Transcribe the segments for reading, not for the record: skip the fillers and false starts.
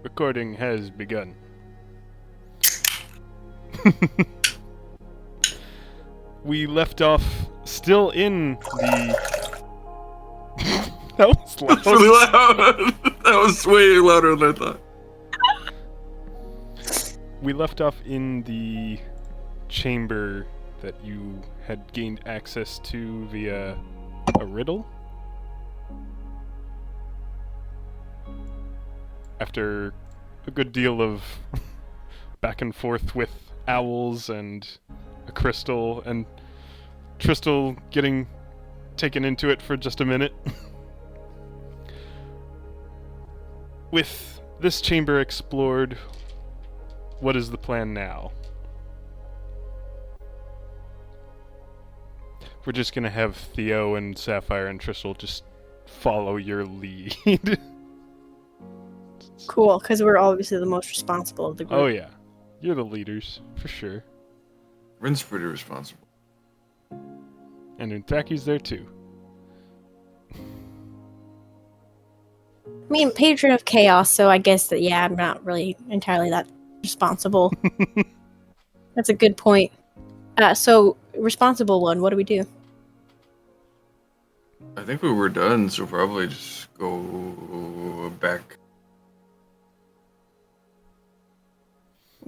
recording has begun. We left off still in the... That was loud. That's really loud. That was way louder than I thought. We left off in the chamber that you had gained access to via a riddle. After a good deal of back and forth with owls and a crystal, and Tristal getting taken into it for just a minute. With this chamber explored, what is the plan now? We're just gonna have Theo and Sapphire and Tristal just follow your lead. Cool, because we're obviously the most responsible of the group. Oh yeah, you're the leaders, for sure. Rin's pretty responsible. And Unthraki's there too. I mean, patron of chaos, so I guess that, yeah, I'm not really entirely that responsible. That's a good point. So, responsible one, what do we do? I think we were done, so probably just go back.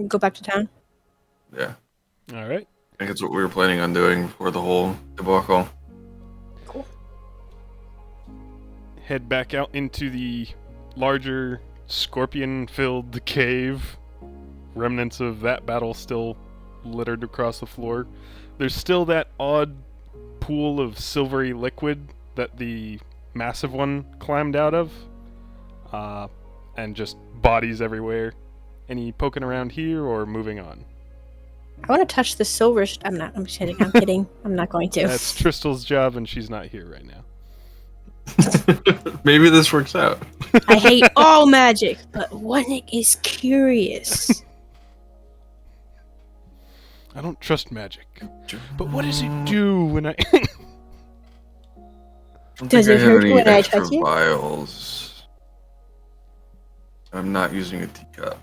Go back to town? Yeah. Alright. I think that's what we were planning on doing before the whole debacle. Cool. Head back out into the larger scorpion-filled cave. Remnants of that battle still littered across the floor. There's still that odd pool of silvery liquid that the massive one climbed out of. And just bodies everywhere. Any poking around here or moving on? I want to touch the silver... I'm just kidding. I'm kidding. I'm not going to. That's Tristal's job, and she's not here right now. Maybe this works out. I hate all magic, but when it is curious. I don't trust magic. But what does it do when I... Does it hurt when I touch it? Vials. I'm not using a teacup.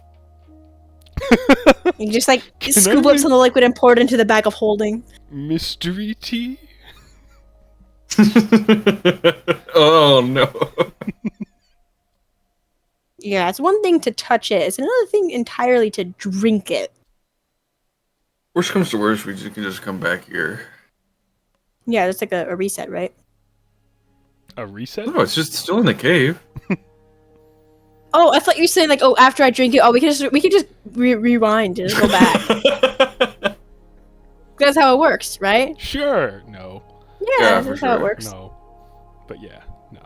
You just scoop up some of the liquid and pour it into the bag of holding. Mystery tea? Oh no. Yeah, it's one thing to touch it. It's another thing entirely to drink it. Worst comes to worst, we can just come back here. Yeah, it's like a reset, right? A reset? No, it's just still in the cave. Oh, I thought you were saying after I drink it, we can just rewind and just go back. That's how it works, right? Sure. No. Yeah, that's how it works. No. But yeah, no.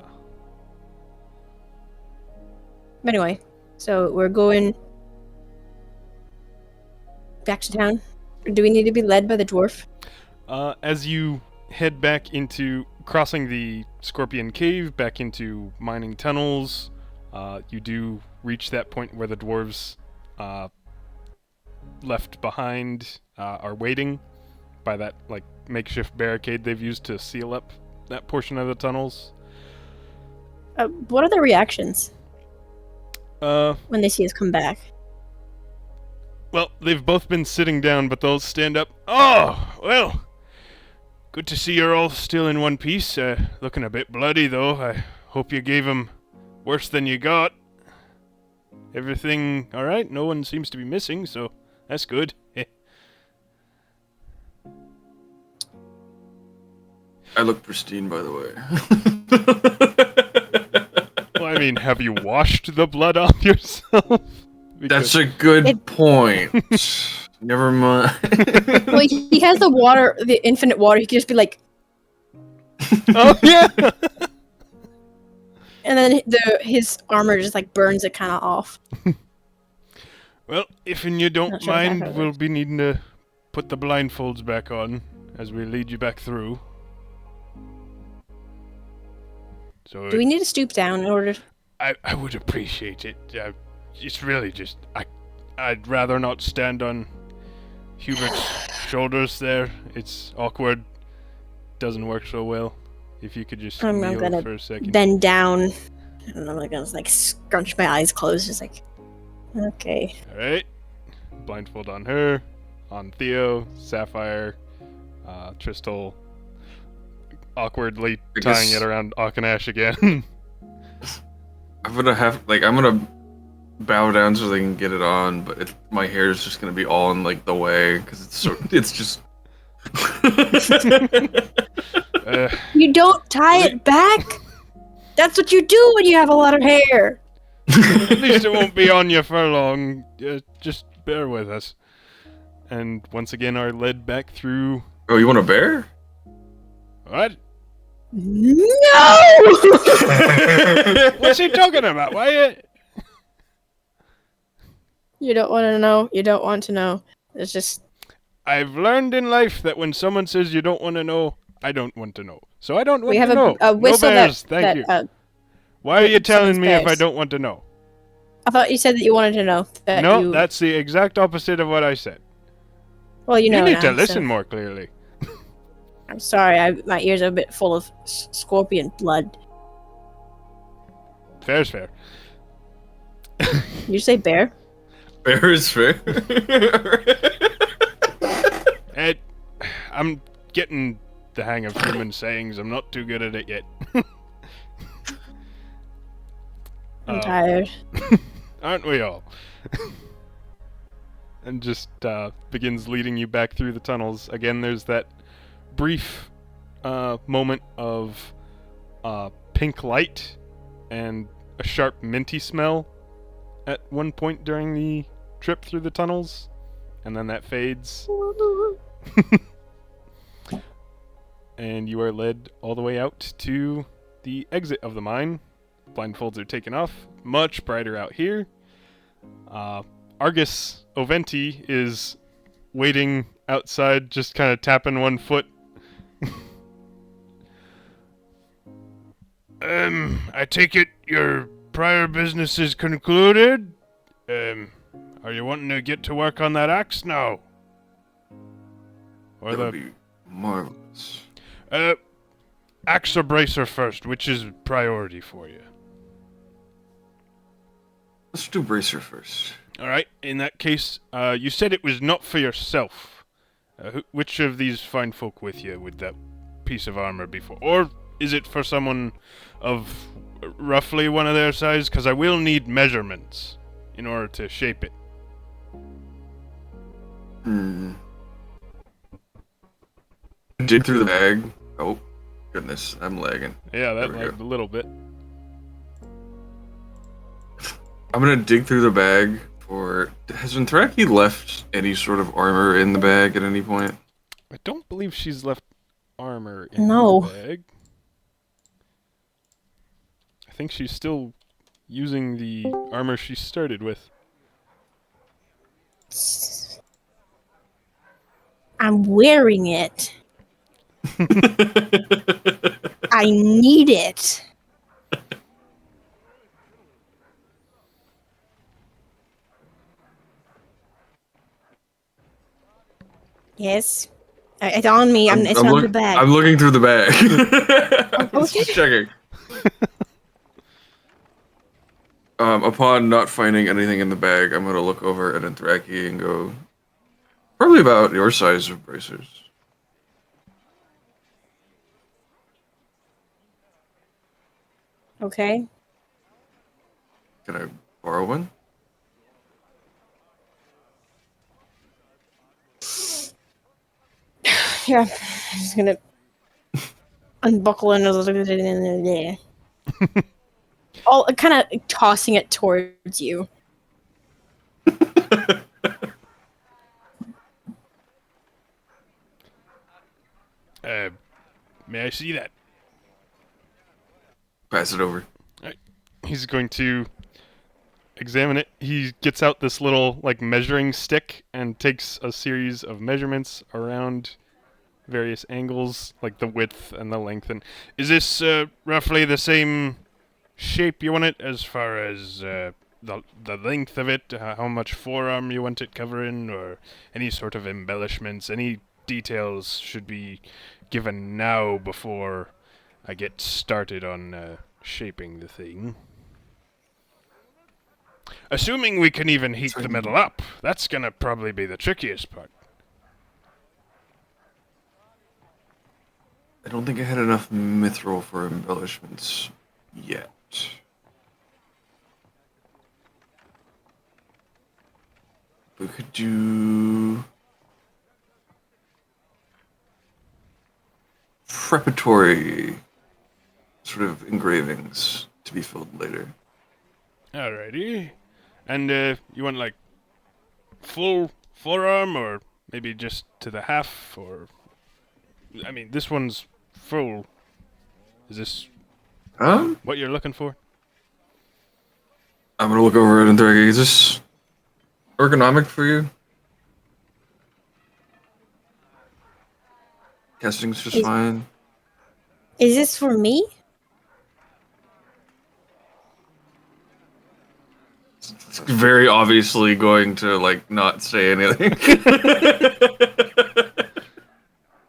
But anyway, so we're going back to town. Do we need to be led by the dwarf? As you head back into crossing the Scorpion Cave, back into mining tunnels, you do reach that point where the dwarves left behind are waiting by that makeshift barricade they've used to seal up that portion of the tunnels. What are their reactions when they see us come back? Well, they've both been sitting down, but they'll stand up. Oh, well, good to see you're all still in one piece. Looking a bit bloody, though. I hope you gave him worse than you got. Everything alright? No one seems to be missing, so that's good. I look pristine, by the way. Well, I mean, have you washed the blood off yourself? That's a good point. Never mind. Well, he has the water, the infinite water. He could just be like... Oh, yeah! And then his armor just burns it kind of off. Well, if you don't Not sure mind, exactly we'll be needing to put the blindfolds back on as we lead you back through. So Do we need to stoop down in order? I would appreciate it. It's really just I'd rather not stand on Hubert's shoulders there. It's awkward. Doesn't work so well. If you could just I'm kneel gonna for a second. bend down. And I'm gonna scrunch my eyes closed, just Okay. Alright. Blindfold on her, on Theo, Sapphire, Tristal, awkwardly I tying guess it around Akanash again. I'm gonna bow down so they can get it on, but my hair is just gonna be all in like the way because it's just. You don't tie it back? That's what you do when you have a lot of hair. At least it won't be on you for long. Just bear with us. And once again are led back through... Oh, you want a bear? What? No! What's he talking about? Why? You don't want to know. You don't want to know. It's just... I've learned in life that when someone says you don't want to know, I don't want to know. So I don't want We have to know. a whistle no bears, that... thank you. that Why are you telling me if I bears. don't want to know? I thought you said that you wanted to know. That No, you... that's the exact opposite of what I said. Well, you know need now, to listen so- more clearly. I'm sorry. My ears are a bit full of scorpion blood. Fair's fair. You say bear? Bear is fair. I'm getting the hang of human sayings. I'm not too good at it yet. I'm tired. Aren't we all? And just begins leading you back through the tunnels. Again, there's that brief moment of pink light and a sharp minty smell at one point during the trip through the tunnels, and then that fades. And you are led all the way out to the exit of the mine. Blindfolds are taken off. Much brighter out here. Argus Oventi is waiting outside, just kind of tapping one foot. I take it your prior business is concluded? Are you wanting to get to work on that axe now? Or That would be marvelous. Axe or bracer first, which is priority for you? Let's do bracer first. Alright, in that case, you said it was not for yourself. Which of these fine folk with you would that piece of armor be for? Or is it for someone of roughly one of their size? Because I will need measurements in order to shape it. Dig through the bag. Oh, goodness, I'm lagging. Yeah, that There we lagged a little bit. I'm gonna dig through the bag for... Has Unthraki left any sort of armor in the bag at any point? I don't believe she's left armor in No. the bag. I think she's still using the armor she started with. I'm wearing it. I need it. Yes. It's on me. It's on the bag. I'm looking through the bag. I'm Okay. just checking. Upon not finding anything in the bag, I'm gonna look over at Unthraki and go, probably about your size of bracers. Okay. Can I borrow one? Yeah. I'm just gonna unbuckle and there. All kind of tossing it towards you. May I see that? Pass it over. He's going to examine it. He gets out this little, like, measuring stick and takes a series of measurements around various angles, like the width and the length. And is this roughly the same shape you want it as far as the length of it, how much forearm you want it covering, or any sort of embellishments? Any details should be given now before I get started on shaping the thing. Assuming we can even heat the metal up, that's gonna probably be the trickiest part. I don't think I had enough mithril for embellishments yet. We could do preparatory sort of engravings to be filled later. Alrighty. And you want like full forearm, or maybe just to the half, or I mean, this one's full. Is this what you're looking for? I'm gonna look over it and Unthraki. Is this ergonomic for you? Casting's just fine. Is this for me? It's very obviously going to like not say anything.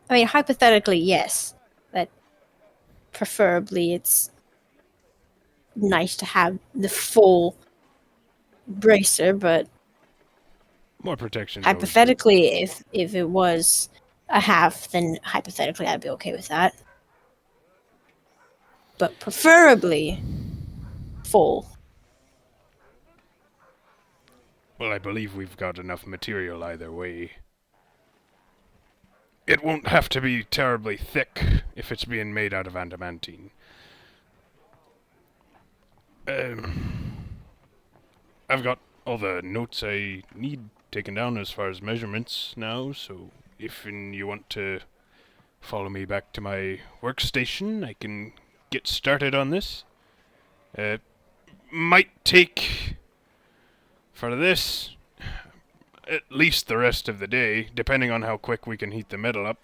I mean, hypothetically, yes. But preferably it's nice to have the full bracer, but More protection. hypothetically, if it was a half, then hypothetically I'd be okay with that. But preferably full. Well, I believe we've got enough material either way. It won't have to be terribly thick if it's being made out of adamantine. I've got all the notes I need taken down as far as measurements now, so if you want to follow me back to my workstation, I can get started on this. Might take, for this, at least the rest of the day, depending on how quick we can heat the metal up.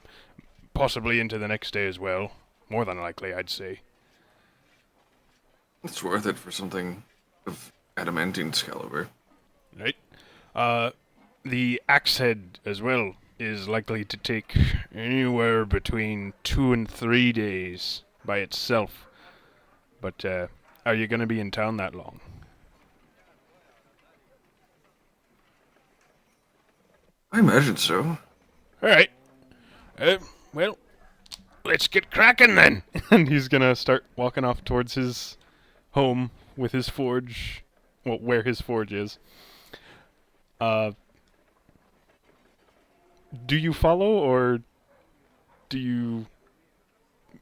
Possibly into the next day as well. More than likely, I'd say. It's worth it for something of adamantine's caliber. Right. The axe head as well is likely to take anywhere between 2 and 3 days by itself. But are you going to be in town that long? I imagine so. Alright. Well, let's get cracking then. And he's going to start walking off towards his home with his forge. Well, where his forge is. Do you follow, or do you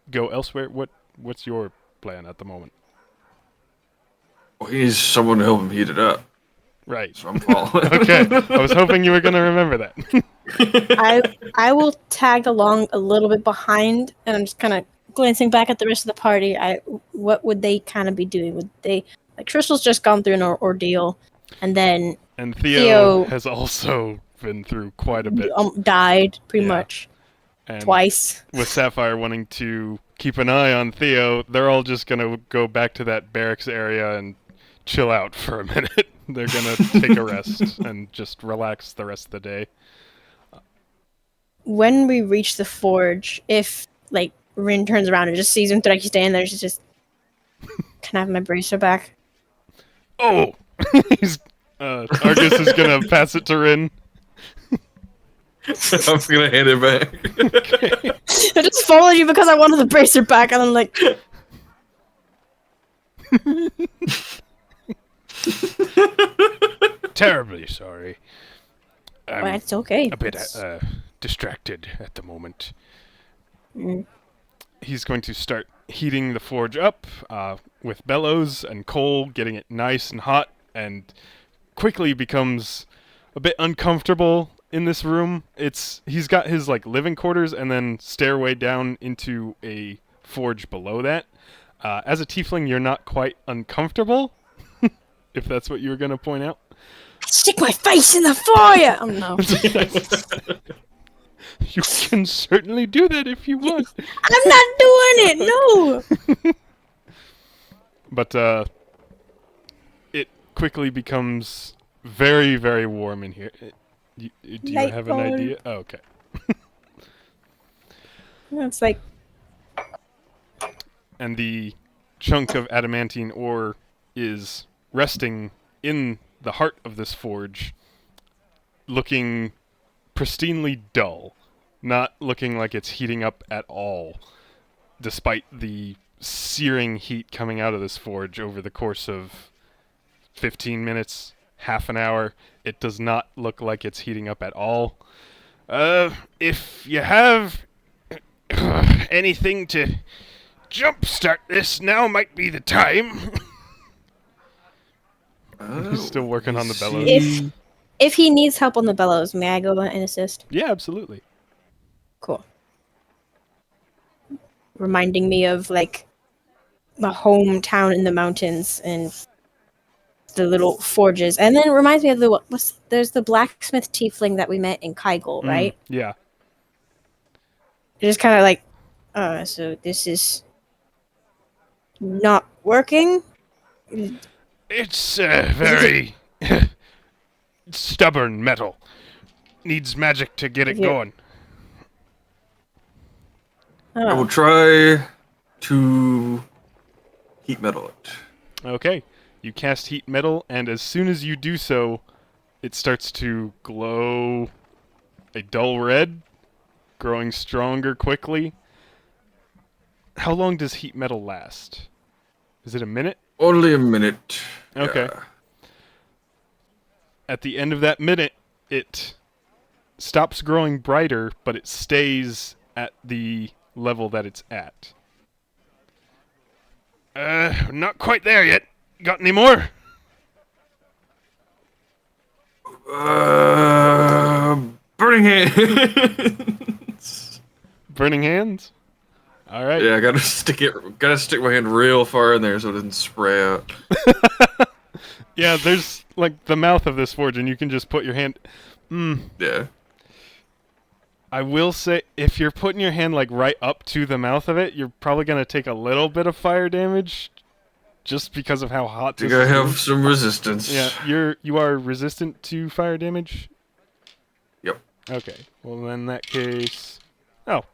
go elsewhere? What's your plan at the moment? Well, he needs someone to help him heat it up. Right. So I'm following. Okay. I was hoping you were going to remember that. I will tag along a little bit behind, and I'm just kind of glancing back at the rest of the party. What would they kind of be doing? Would they, like, Crystal's just gone through an ordeal, and then And Theo has also been through quite a bit. Died pretty much And twice. With Sapphire wanting to keep an eye on Theo, they're all just going to go back to that barracks area and chill out for a minute. They're going to take a rest and just relax the rest of the day. When we reach the forge, if, like, Rin turns around and just sees Unthraki standing there, she's just, can I have my bracer back? Oh! Argus is going to pass it to Rin. I'm gonna hand it back. Okay. I just followed you because I wanted the bracer back, and I'm like... Terribly sorry. Well, it's okay. A bit distracted at the moment. Mm. He's going to start heating the forge up with bellows and coal, getting it nice and hot, and quickly becomes a bit uncomfortable in this room. He's got his like living quarters and then stairway down into a forge below that. As a tiefling, you're not quite uncomfortable, if that's what you were going to point out. Stick my face in the fire! Oh no. You can certainly do that if you want. I'm not doing it, no! But it quickly becomes very, very warm in here. Do you have an idea? Oh, okay. It's like... And the chunk of adamantine ore is resting in the heart of this forge, looking pristinely dull, not looking like it's heating up at all, despite the searing heat coming out of this forge over the course of 15 minutes, half an hour. It does not look like it's heating up at all. If you have anything to jumpstart this, now might be the time. He's still working on the bellows. If he needs help on the bellows, may I go and assist? Yeah, absolutely. Cool. Reminding me of like my hometown in the mountains and the little forges, and then it reminds me of there's the blacksmith tiefling that we met in Kygel, right? Yeah. Just kind of like, so this is not working. It's very stubborn metal. Needs magic to get it going. I will try to heat metal it. Okay. You cast heat metal, and as soon as you do so, it starts to glow a dull red, growing stronger quickly. How long does heat metal last? Is it a minute? Only a minute. Okay. Yeah. At the end of that minute, it stops growing brighter, but it stays at the level that it's at. Not quite there yet. Got any more? Burning hands. Burning hands? Alright. Yeah, I gotta stick my hand real far in there so it doesn't spray out. Yeah, there's like the mouth of this forge, and you can just put your hand. Yeah. I will say, if you're putting your hand like right up to the mouth of it, you're probably gonna take a little bit of fire damage, just because of how hot. I think I have some resistance. Yeah, you are resistant to fire damage. Yep. Okay. Well, in that case,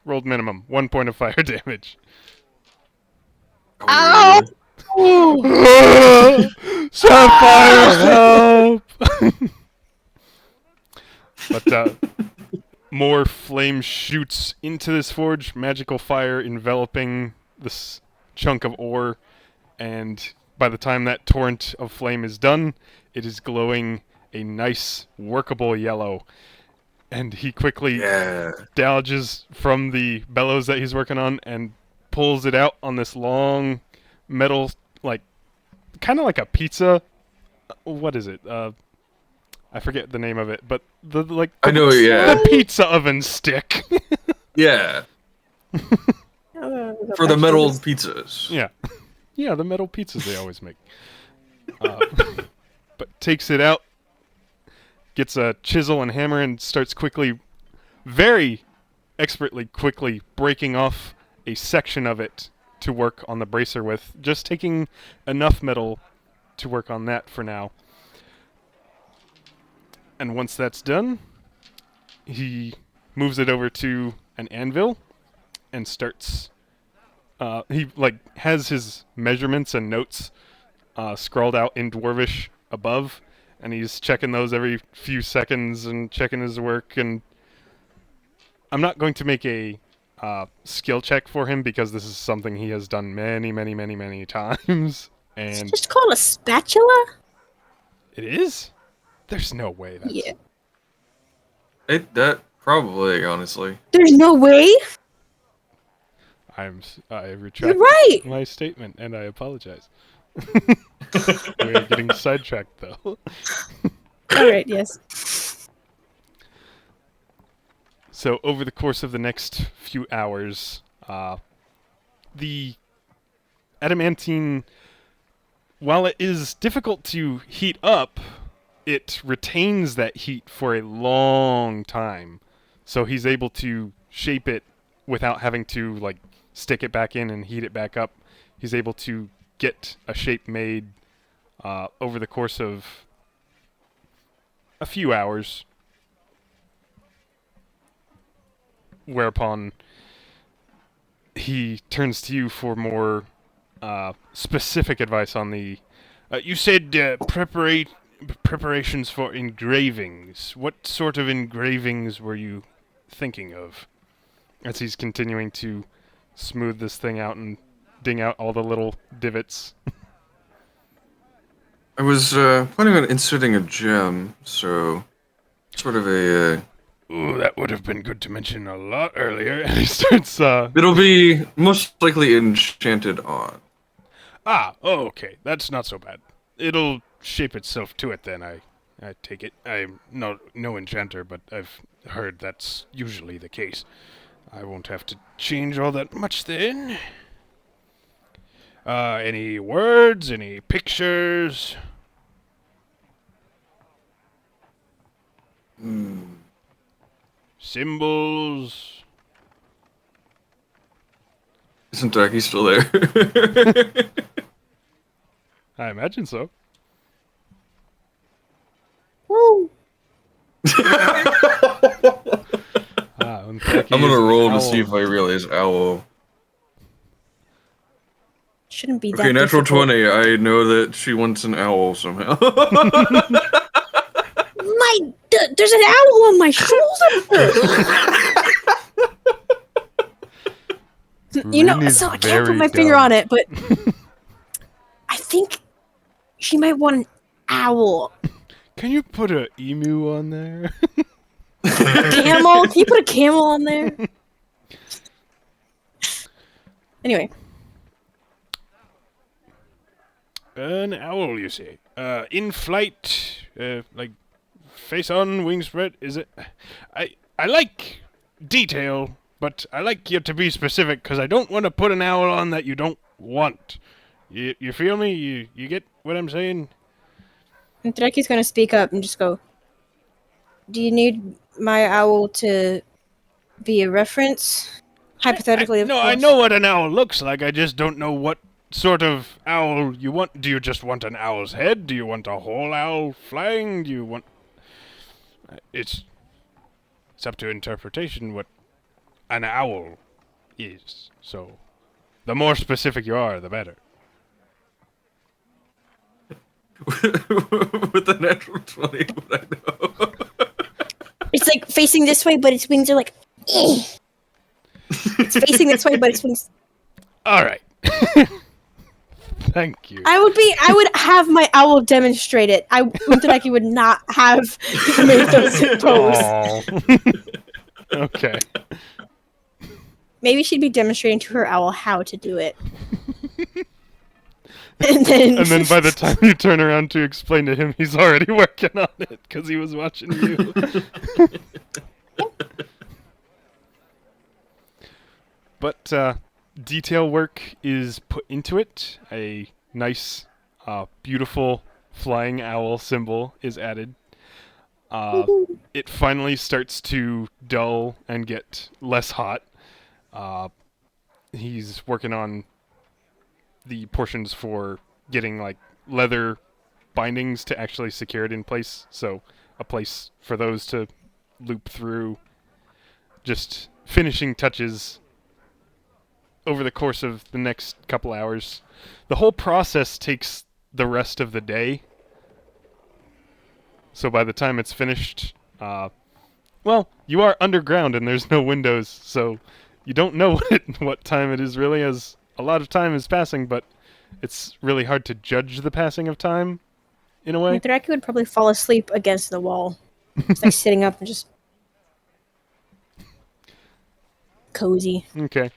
rolled minimum 1 point of fire damage. Ow! Sapphire, help! But more flame shoots into this forge, magical fire enveloping this chunk of ore, and by the time that torrent of flame is done, it is glowing a nice, workable yellow. And he quickly dodges from the bellows that he's working on and pulls it out on this long metal, like, kind of like a pizza. What is it? I forget the name of it, but I know, yeah. The pizza oven stick. Yeah. For the metal pizzas. Yeah. Yeah, the metal pizzas they always make. But takes it out, gets a chisel and hammer, and starts very expertly quickly breaking off a section of it to work on the bracer with, just taking enough metal to work on that for now. And once that's done, he moves it over to an anvil and starts. He has his measurements and notes scrawled out in Dwarvish above, and he's checking those every few seconds and checking his work. And I'm not going to make a skill check for him because this is something he has done many, many, many, many times. And it's just called a spatula? It is? There's no way that's... Yeah. That probably, honestly. There's no way? I retract You're right! my statement, and I apologize. We're getting sidetracked, though. Alright, yes. So, over the course of the next few hours, the adamantine, while it is difficult to heat up, it retains that heat for a long time. So he's able to shape it without having to, stick it back in and heat it back up. He's able to get a shape made over the course of a few hours. Whereupon he turns to you for more specific advice on the You said preparations for engravings. What sort of engravings were you thinking of? As he's continuing to smooth this thing out and ding out all the little divots. I was planning on inserting a gem, so sort of a. Ooh, that would have been good to mention a lot earlier. And he starts, It'll be most likely enchanted on. Okay. That's not so bad. It'll shape itself to it then, I take it. I'm no enchanter, but I've heard that's usually the case. I won't have to change all that much then. Any words? Any pictures? Symbols? Isn't Unthraki still there? I imagine so. Woo! Unthraki I'm gonna is an roll to owl. see if I realize owl. Shouldn't be that Okay, natural difficult. 20. I know that she wants an owl somehow. There's an owl on my shoulder. Rin is So I can't put very my finger dumb. on it, but I think she might want an owl. Can you put a emu on there? Camel? Can you put a camel on there? Anyway, An owl, you say? In flight, like face on, wings spread. Is it? I like detail, but I like you to be specific because I don't want to put an owl on that you don't want. You feel me? You get what I'm saying? and Dreki's gonna speak up and just go, do you need my owl to be a reference? Hypothetically, of No, course. I know what an owl looks like. I just don't know what sort of owl you want. Do you just want an owl's head? Do you want a whole owl flying? Do you want? It's up to interpretation what an owl is. So, the more specific you are, the better. With the natural 20, what I know. It's like facing this way, but its wings are like. "Eh." It's facing this way, but its wings. All right. Thank you. I would have my owl demonstrate it. Unthraki would not have made those pose. Aw. Okay. Maybe she'd be demonstrating to her owl how to do it. And then By the time you turn around to explain to him, he's already working on it because he was watching you. But detail work is put into it. A nice, beautiful flying owl symbol is added. It finally starts to dull and get less hot. He's working on the portions for getting like leather bindings to actually secure it in place. So a place for those to loop through. Just finishing touches over the course of the next couple hours. The whole process takes the rest of the day. So by the time it's finished, well, you are underground and there's no windows, so you don't know what time it is really, as a lot of time is passing, but it's really hard to judge the passing of time, in a way. Unthraki would probably fall asleep against the wall. It's like sitting up and just cozy. Okay.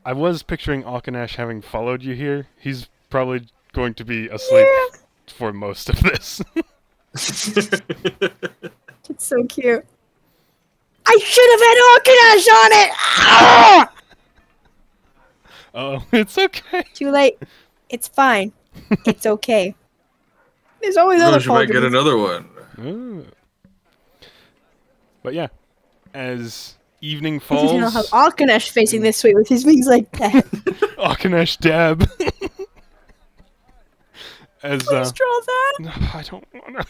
I was picturing Alkanash having followed you here. He's probably going to be asleep for most of this. It's so cute. I should have had Orkanash on it! Ah! Oh, it's okay. Too late. It's fine. It's okay. There's always Oh, other she might get Polgans. another one. Oh. But yeah, as evening You falls, know how Orkanash facing this way with his wings like that. Alkanash dab. As Please draw that. no, I don't wanna.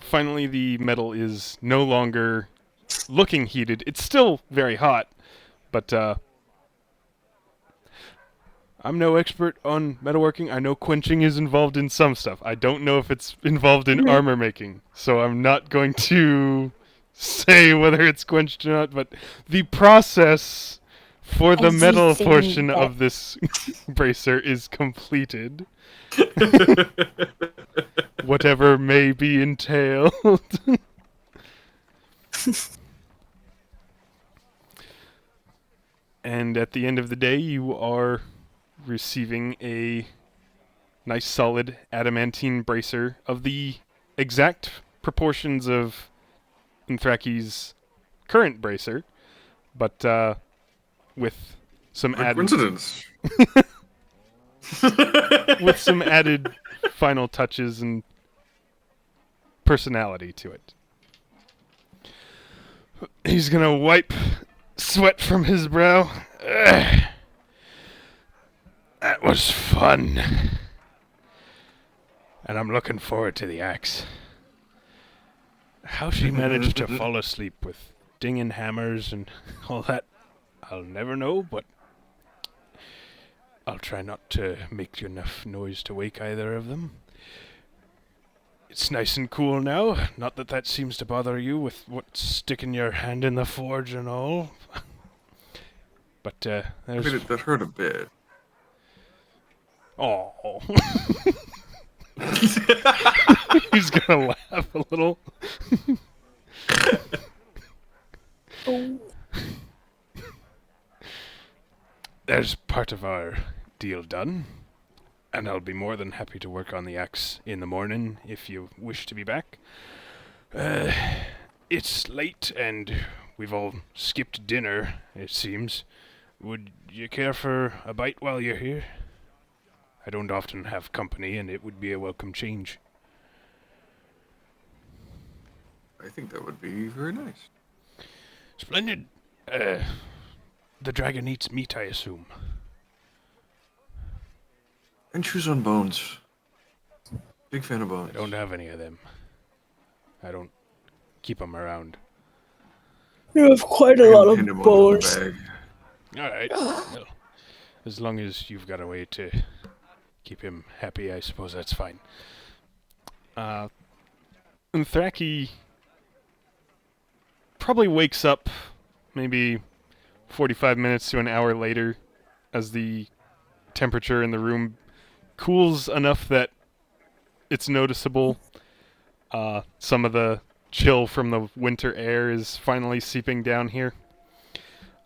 Finally, the metal is no longer looking heated. It's still very hot, but I'm no expert on metalworking. I know quenching is involved in some stuff. I don't know if it's involved in armor making, so I'm not going to say whether it's quenched or not, but the process for the metal Everything portion that- of this bracer is completed. Whatever may be entailed. And at the end of the day, you are receiving a nice solid adamantine bracer of the exact proportions of Unthraki's current bracer, but with some What a added coincidence. with some added final touches and personality to it. He's gonna wipe sweat from his brow. Ugh. That was fun. And I'm looking forward to the axe. How she managed to fall asleep with dinging hammers and all that, I'll never know, but I'll try not to make enough noise to wake either of them. It's nice and cool now. Not that that seems to bother you with what's sticking your hand in the forge and all. But I there's... mean, that hurt a bit. Oh. He's gonna laugh a little. Oh. There's part of our deal done. And I'll be more than happy to work on the axe in the morning if you wish to be back. It's late and we've all skipped dinner, it seems. Would you care for a bite while you're here? I don't often have company and it would be a welcome change. I think that would be very nice. Splendid. The dragon eats meat, I assume. And chews on bones. Big fan of bones. I don't have any of them. I don't keep them around. You have quite a I lot can of pin him on the bones. bag. Alright. Well, as long as you've got a way to keep him happy, I suppose that's fine. Unthraki probably wakes up maybe 45 minutes to an hour later as the temperature in the room cools enough that it's noticeable. Some of the chill from the winter air is finally seeping down here.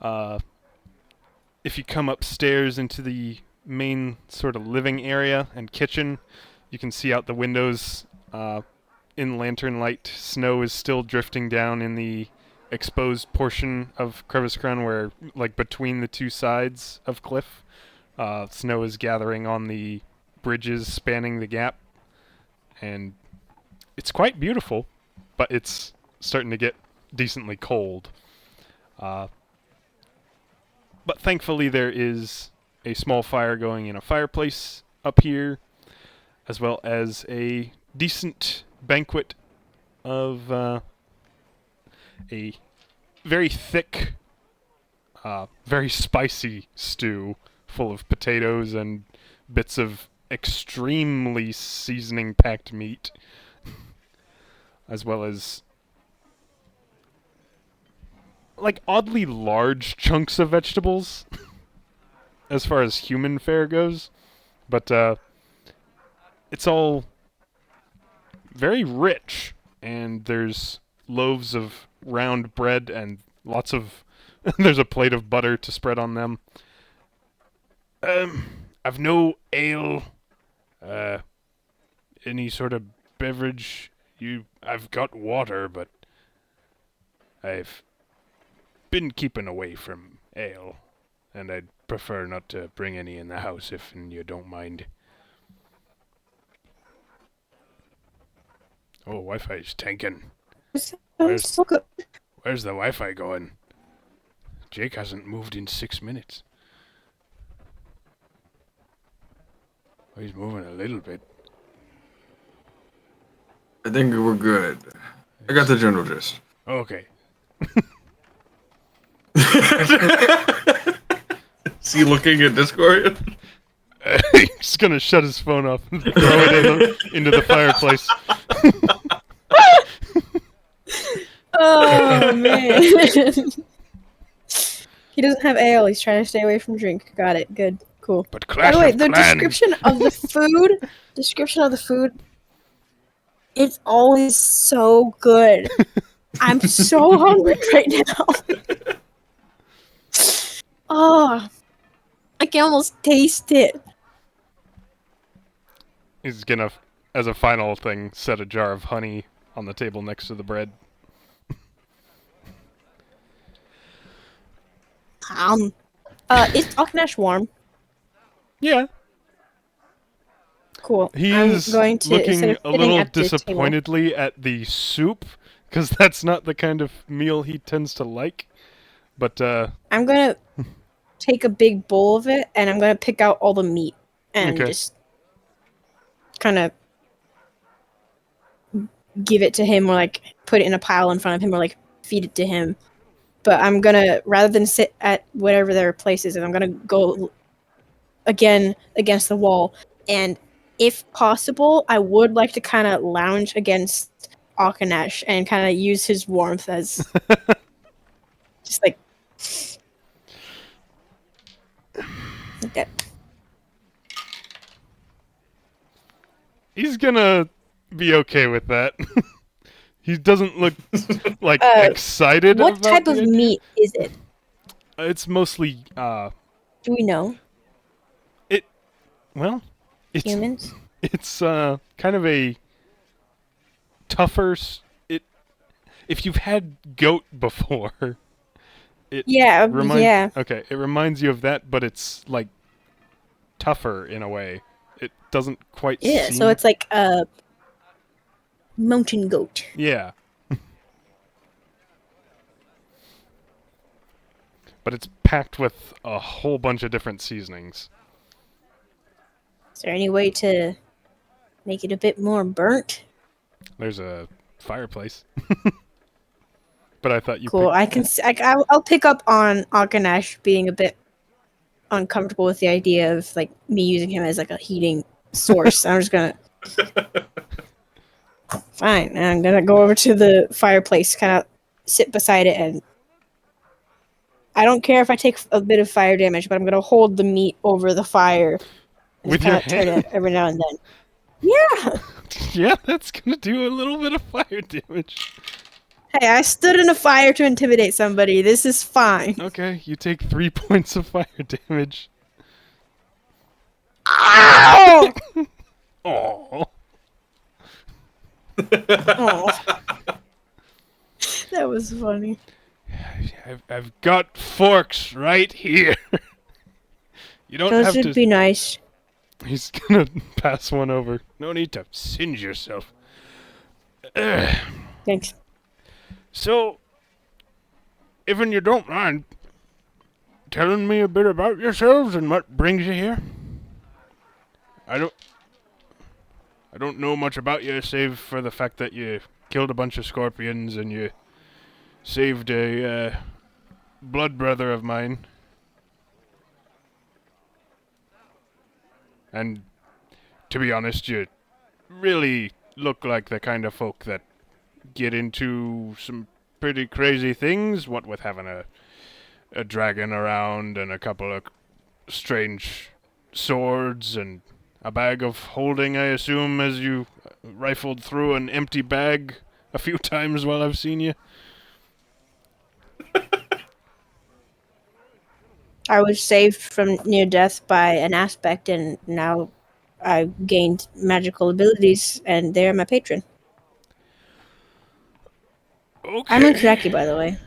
If you come upstairs into the main sort of living area and kitchen, you can see out the windows in lantern light. Snow is still drifting down in the exposed portion of Crevice Crown where, like, between the two sides of cliff. Snow is gathering on the bridges spanning the gap, and it's quite beautiful, but it's starting to get decently cold. But thankfully there is a small fire going in a fireplace up here, as well as a decent banquet of a very thick, very spicy stew full of potatoes and bits of extremely seasoning-packed meat, as well as like oddly large chunks of vegetables as far as human fare goes, but it's all very rich, and there's loaves of round bread and lots of there's a plate of butter to spread on them. I've no ale, any sort of beverage. I've got water, but I've been keeping away from ale, and I'd prefer not to bring any in the house if you don't mind. Oh, Wi-Fi's tanking. Sounds so good. Where's the Wi-Fi going? Jake hasn't moved in 6 minutes. Oh, he's moving a little bit. I think we're good. I got the general gist. Okay. Is he looking at Discord? He's gonna shut his phone off and throw it into the fireplace. Oh man. He doesn't have ale. He's trying to stay away from drink. Got it. Good. Cool. But By Clash the way, of the Clans. description of the food, it's always so good. I'm so hungry right now. Oh, I can almost taste it. He's gonna, as a final thing, set a jar of honey on the table next to the bread. Is Alkanash warm? Yeah. Cool. He I'm is going to, instead looking of a sitting little at the table- disappointedly at the soup, because that's not the kind of meal he tends to like. But, I'm gonna take a big bowl of it, and I'm gonna pick out all the meat and Okay. just kind of give it to him, or like put it in a pile in front of him, or like feed it to him. But I'm gonna, rather than sit at whatever their place is, I'm gonna go again against the wall, and if possible, I would like to kind of lounge against Alkanash and kind of use his warmth as just like that. he's gonna be okay with that. He doesn't look, like, excited What about type the of idea. meat is it? It's mostly, Do we know? well, it's... Humans? It's kind of a tougher. If you've had goat before, it Yeah, reminds. yeah. Okay, it reminds you of that, but it's like tougher in a way. It doesn't quite. Yeah, seem... so it's like a mountain goat. Yeah. But it's packed with a whole bunch of different seasonings. Is there any way to make it a bit more burnt? There's a fireplace. But I thought you. Cool. I can. I'll pick up on Alkanash being a bit uncomfortable with the idea of like me using him as like a heating source. I'm just gonna. Fine. I'm gonna go over to the fireplace, kind of sit beside it, and I don't care if I take a bit of fire damage, but I'm gonna hold the meat over the fire and With kind your of turn hand? it every now and then. Yeah. Yeah, that's gonna do a little bit of fire damage. Hey, I stood in a fire to intimidate somebody. This is fine. Okay, you take 3 points of fire damage. Ow! Oh. Oh. That was funny. I've got forks right here. You don't Those have would to. be nice. He's gonna pass one over. No need to singe yourself. Thanks. So, if you don't mind telling me a bit about yourselves and what brings you here. I don't know much about you, save for the fact that you killed a bunch of scorpions and you saved a blood brother of mine. And to be honest, you really look like the kind of folk that get into some pretty crazy things, what with having a dragon around and a couple of strange swords and a bag of holding, I assume, as you rifled through an empty bag a few times while I've seen you. I was saved from near death by an aspect, and now I gained magical abilities, and they're my patron. Okay. I'm Unthraki, by the way.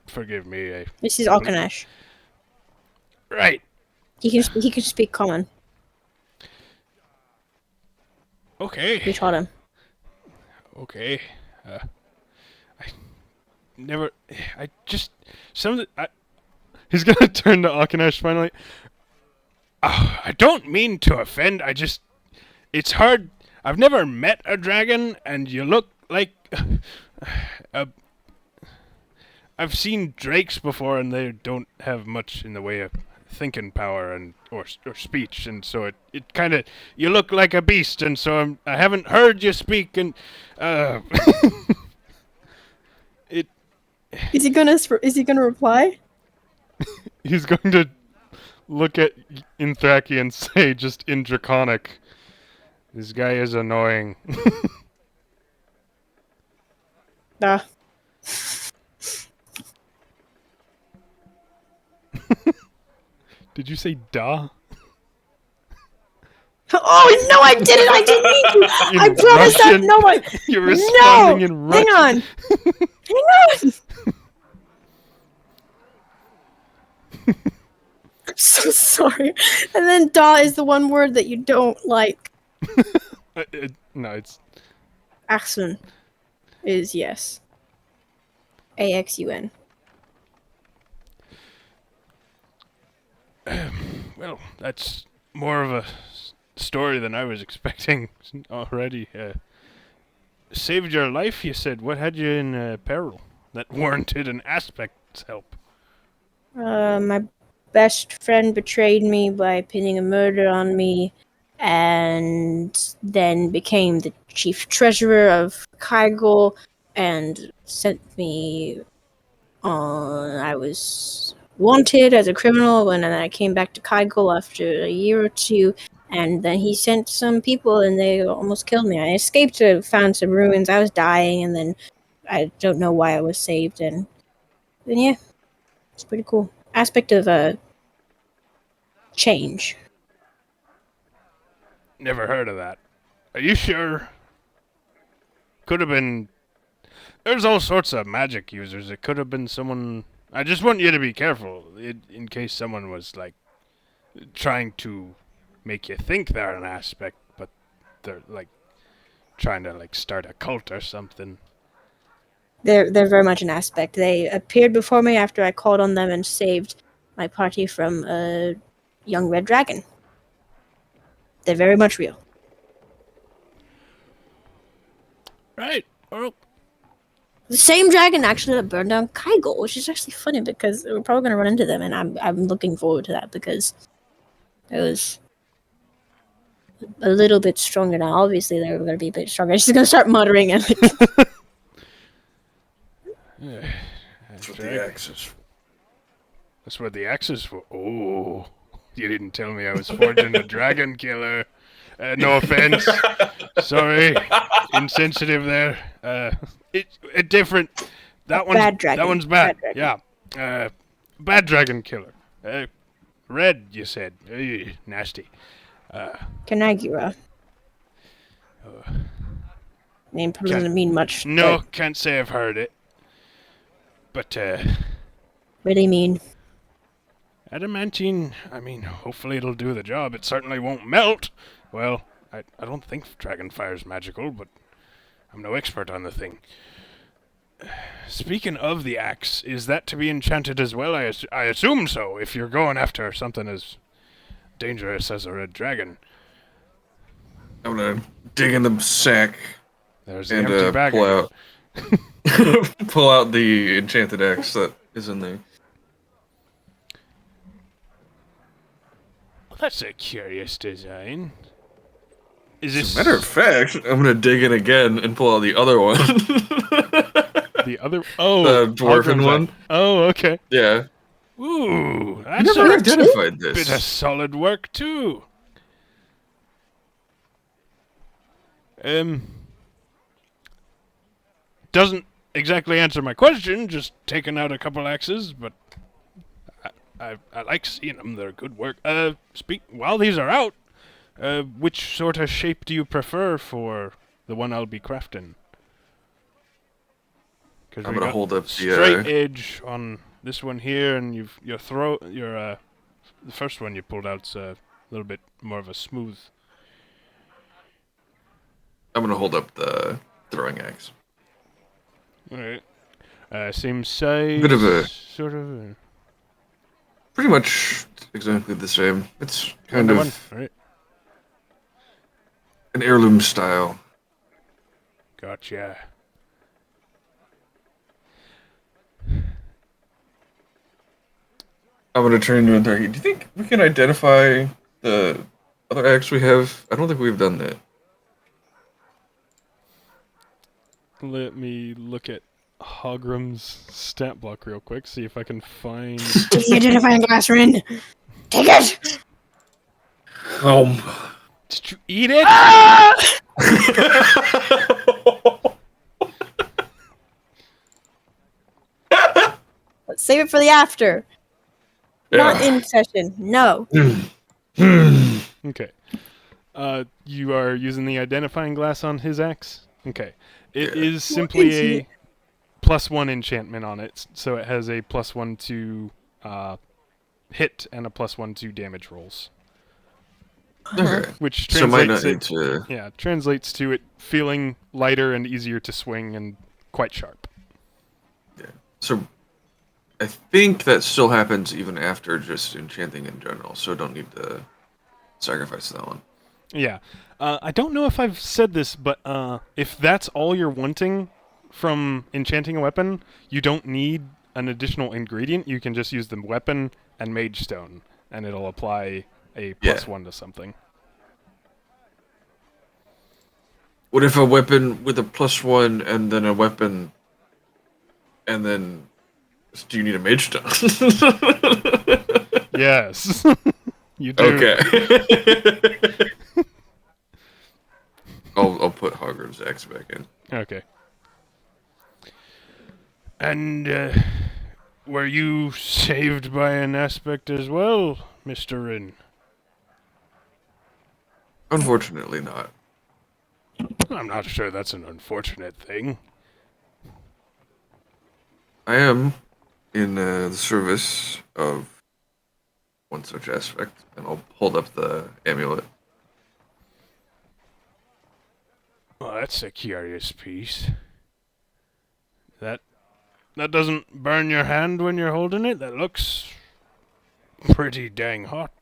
Forgive me. This is Alkanash. Right. He can speak common. Okay. We taught him. Okay. He's gonna turn to Akanash finally. I don't mean to offend, it's hard. I've never met a dragon, and you look like, I've seen drakes before, and they don't have much in the way of thinking power and or speech, and so it kind of you look like a beast, and so I haven't heard you speak, and it Is he gonna reply? he's going to look at Unthraki and say just in Draconic, this guy is annoying. Nah. Did you say "da"? Oh no, I didn't! I didn't mean to! I promise that no one. You're responding in Hang Russian. on. Hang on. I'm so sorry. And then "da" is the one word that you don't like. No, it's Axun is yes. AXUN. well, that's more of a story than I was expecting already. Saved your life, you said. What had you in peril that warranted an aspect's help? My best friend betrayed me by pinning a murder on me, and then became the chief treasurer of Kygel, and sent me on. I was wanted as a criminal, and then I came back to Kygel after a year or two, and then he sent some people, and they almost killed me. I escaped to found some ruins. I was dying, and then I don't know why I was saved, and then yeah, it's pretty cool. Aspect of change. Never heard of that. Are you sure? Could have been. There's all sorts of magic users. It could have been someone. I just want you to be careful in case someone was like trying to make you think they're an aspect, but they're like trying to like start a cult or something. They're very much an aspect. They appeared before me after I called on them and saved my party from a young red dragon. They're very much real. Right. Well, The same dragon actually that burned down Kygel, which is actually funny because we're probably gonna run into them, and I'm looking forward to that because it was a little bit stronger now. Obviously, they're gonna be a bit stronger. She's gonna start muttering and like, That's what the axe is. That's what the axe is for. Oh, you didn't tell me I was forging a dragon killer. No offense. Sorry. Insensitive there. It different. That one's bad dragon. That one's bad. Bad dragon. Yeah. Bad dragon killer. Red, you said. Nasty. Kanagura. Name probably doesn't mean much. No, can't say I've heard it. But, Really mean. adamantine, I mean, hopefully it'll do the job. It certainly won't melt. Well, I don't think dragon fire's magical, but I'm no expert on the thing. Speaking of the axe, is that to be enchanted as well? I assume so, if you're going after something as dangerous as a red dragon. I'm gonna dig in the sack There's the and empty bag. pull out the enchanted axe that is in there. Well, that's a curious design. Is As this a matter of fact, I'm gonna dig in again and pull out the other one. the other? Oh, The dwarven one. Oh, okay. Yeah. Ooh, I that's never a identified bit of this. solid work too. Doesn't exactly answer my question. Just taking out a couple axes, but I like seeing them. They're good work. While these are out, which sort of shape do you prefer for the one I'll be crafting? Because I'm gonna hold up the straight edge on this one here, and the first one you pulled out's a little bit more of a smooth. I'm gonna hold up the throwing axe. All right. Same size. Bit of a- sort of. Pretty much exactly the same. It's kind Another of one. Right. an heirloom style. Gotcha. I'm gonna turn to Unthraki. Do you think we can identify the other axe we have? I don't think we've done that. Let me look at Hogram's stat block real quick, see if I can find... Take the identifying glass, Rin. Take it! Did you eat it? Let's save it for the after. Not Yeah. in session. No. Okay. You are using the identifying glass on his axe? Okay. It Yeah. is simply a +1 enchantment on it, so it has a +1 to hit and a +1 to damage rolls. Okay. Which So might not translates need to. translates to it feeling lighter and easier to swing and quite sharp. Yeah. So I think that still happens even after just enchanting in general. So don't need to sacrifice that one. Yeah. I don't know if I've said this, but if that's all you're wanting from enchanting a weapon, you don't need an additional ingredient. You can just use the weapon and mage stone, and it'll apply a +1 to something. What if a weapon with a +1 and then a weapon, and then do you need a mage stone? Yes. You do. Okay. I'll put Hogwarts X back in. Okay. And were you saved by an aspect as well, Mr. Rin? Unfortunately, not. I'm not sure that's an unfortunate thing. I am in the service of one such aspect, and I'll hold up the amulet. Well, that's a curious piece. That doesn't burn your hand when you're holding it? That looks pretty dang hot.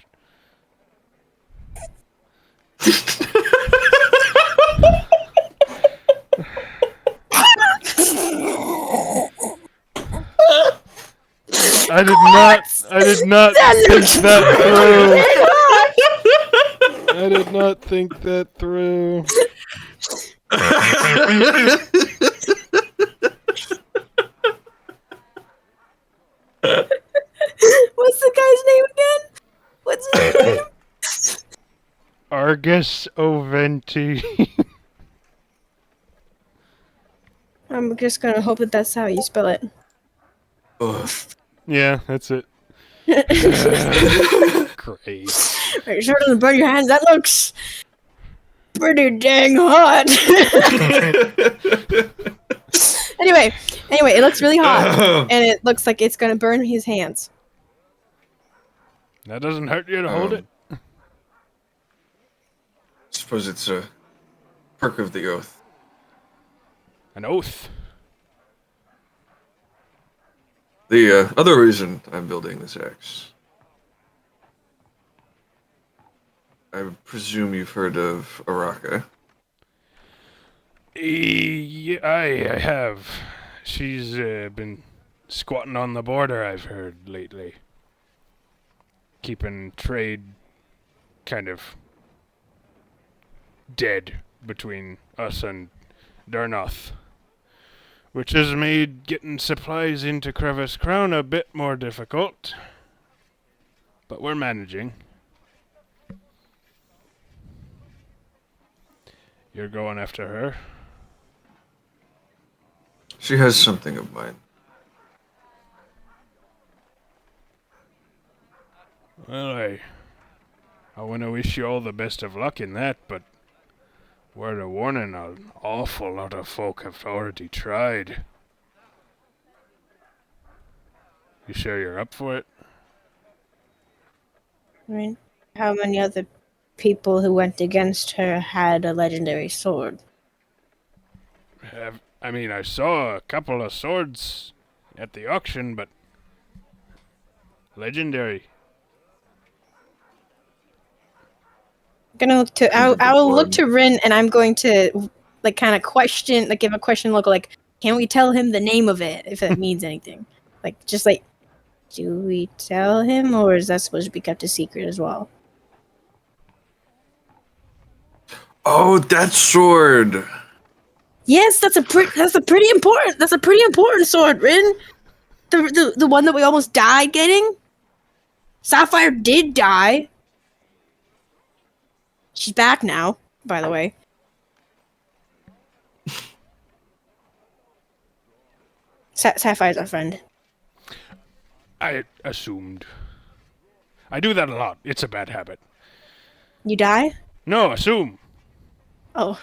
I did not think that through. I did not think that through. What's the guy's name again? What's his name? Argus Oventi. I'm just gonna hope that that's how you spell it. Ugh. Yeah, that's it. Great. Are you sure it doesn't burn your hands? That looks pretty dang hot. Anyway, it looks really hot, and it looks like it's gonna burn his hands. That doesn't hurt you to hold it. Suppose it's a perk of the oath. An oath. The other reason I'm building this axe, I presume you've heard of Araka. Yeah, I have. She's been squatting on the border, I've heard, lately. Keeping trade kind of dead between us and Darnoth. Which has made getting supplies into Crevice Crown a bit more difficult. But we're managing. You're going after her? She has something of mine. Well, I want to wish you all the best of luck in that, but word of warning, an awful lot of folk have already tried. You sure you're up for it? I mean, how many other people who went against her had a legendary sword? I saw a couple of swords at the auction, but legendary. Gonna look to I'll look to Rin, and I'm going to kind of question, give a question look, can we tell him the name of it if it means anything? Do we tell him, or is that supposed to be kept a secret as well? Oh, that sword! Yes, that's a pretty important sword, Rin. The one that we almost died getting. Sapphire did die. She's back now, by the way. Sapphire's our friend. I assumed. I do that a lot. It's a bad habit. You die? No, assume. Oh.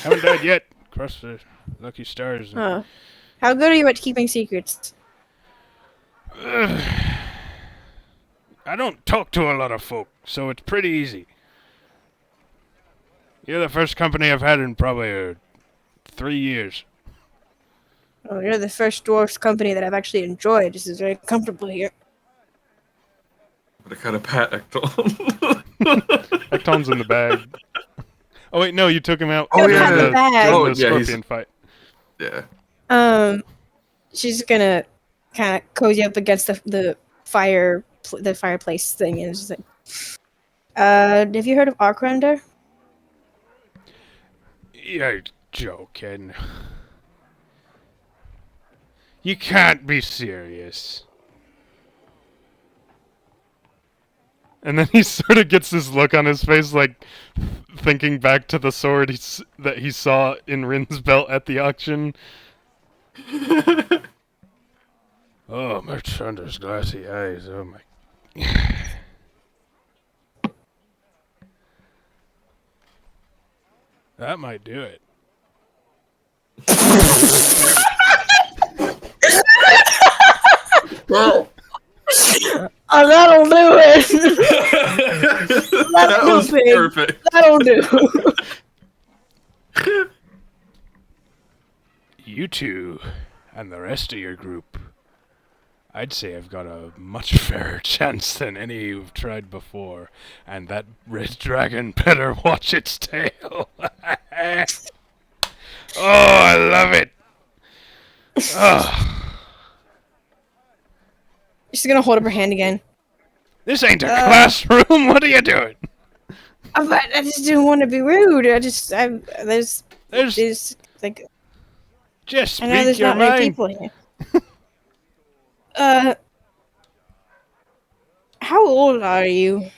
Haven't died yet. Cross the lucky stars. Oh. How good are you at keeping secrets? I don't talk to a lot of folk, so it's pretty easy. You're the first company I've had in probably 3 years. Oh, you're the first dwarf company that I've actually enjoyed. This is very comfortable here. But I kind of pat Ekton. Ekton's in the bag. Oh wait, no, you took him out. Oh, yeah. during the Yeah, scorpion fight. Yeah. She's gonna kind of cozy up against the fireplace thing, and she's like, have you heard of Arkrender? You're joking. You can't be serious. And then he sort of gets this look on his face, like thinking back to the sword that he saw in Rin's belt at the auction. Oh, Merchander's glassy eyes. Oh my. That might do it. Well, Oh, that'll do it. that was perfect. That'll do. You two and the rest of your group, I'd say I've got a much fairer chance than any you've tried before, and that red dragon better watch its tail. Oh, I love it. Oh. She's gonna hold up her hand again. This ain't a classroom. What are you doing? I just didn't want to be rude. There's like, Just I know speak there's your not many mind. people here. How old are you?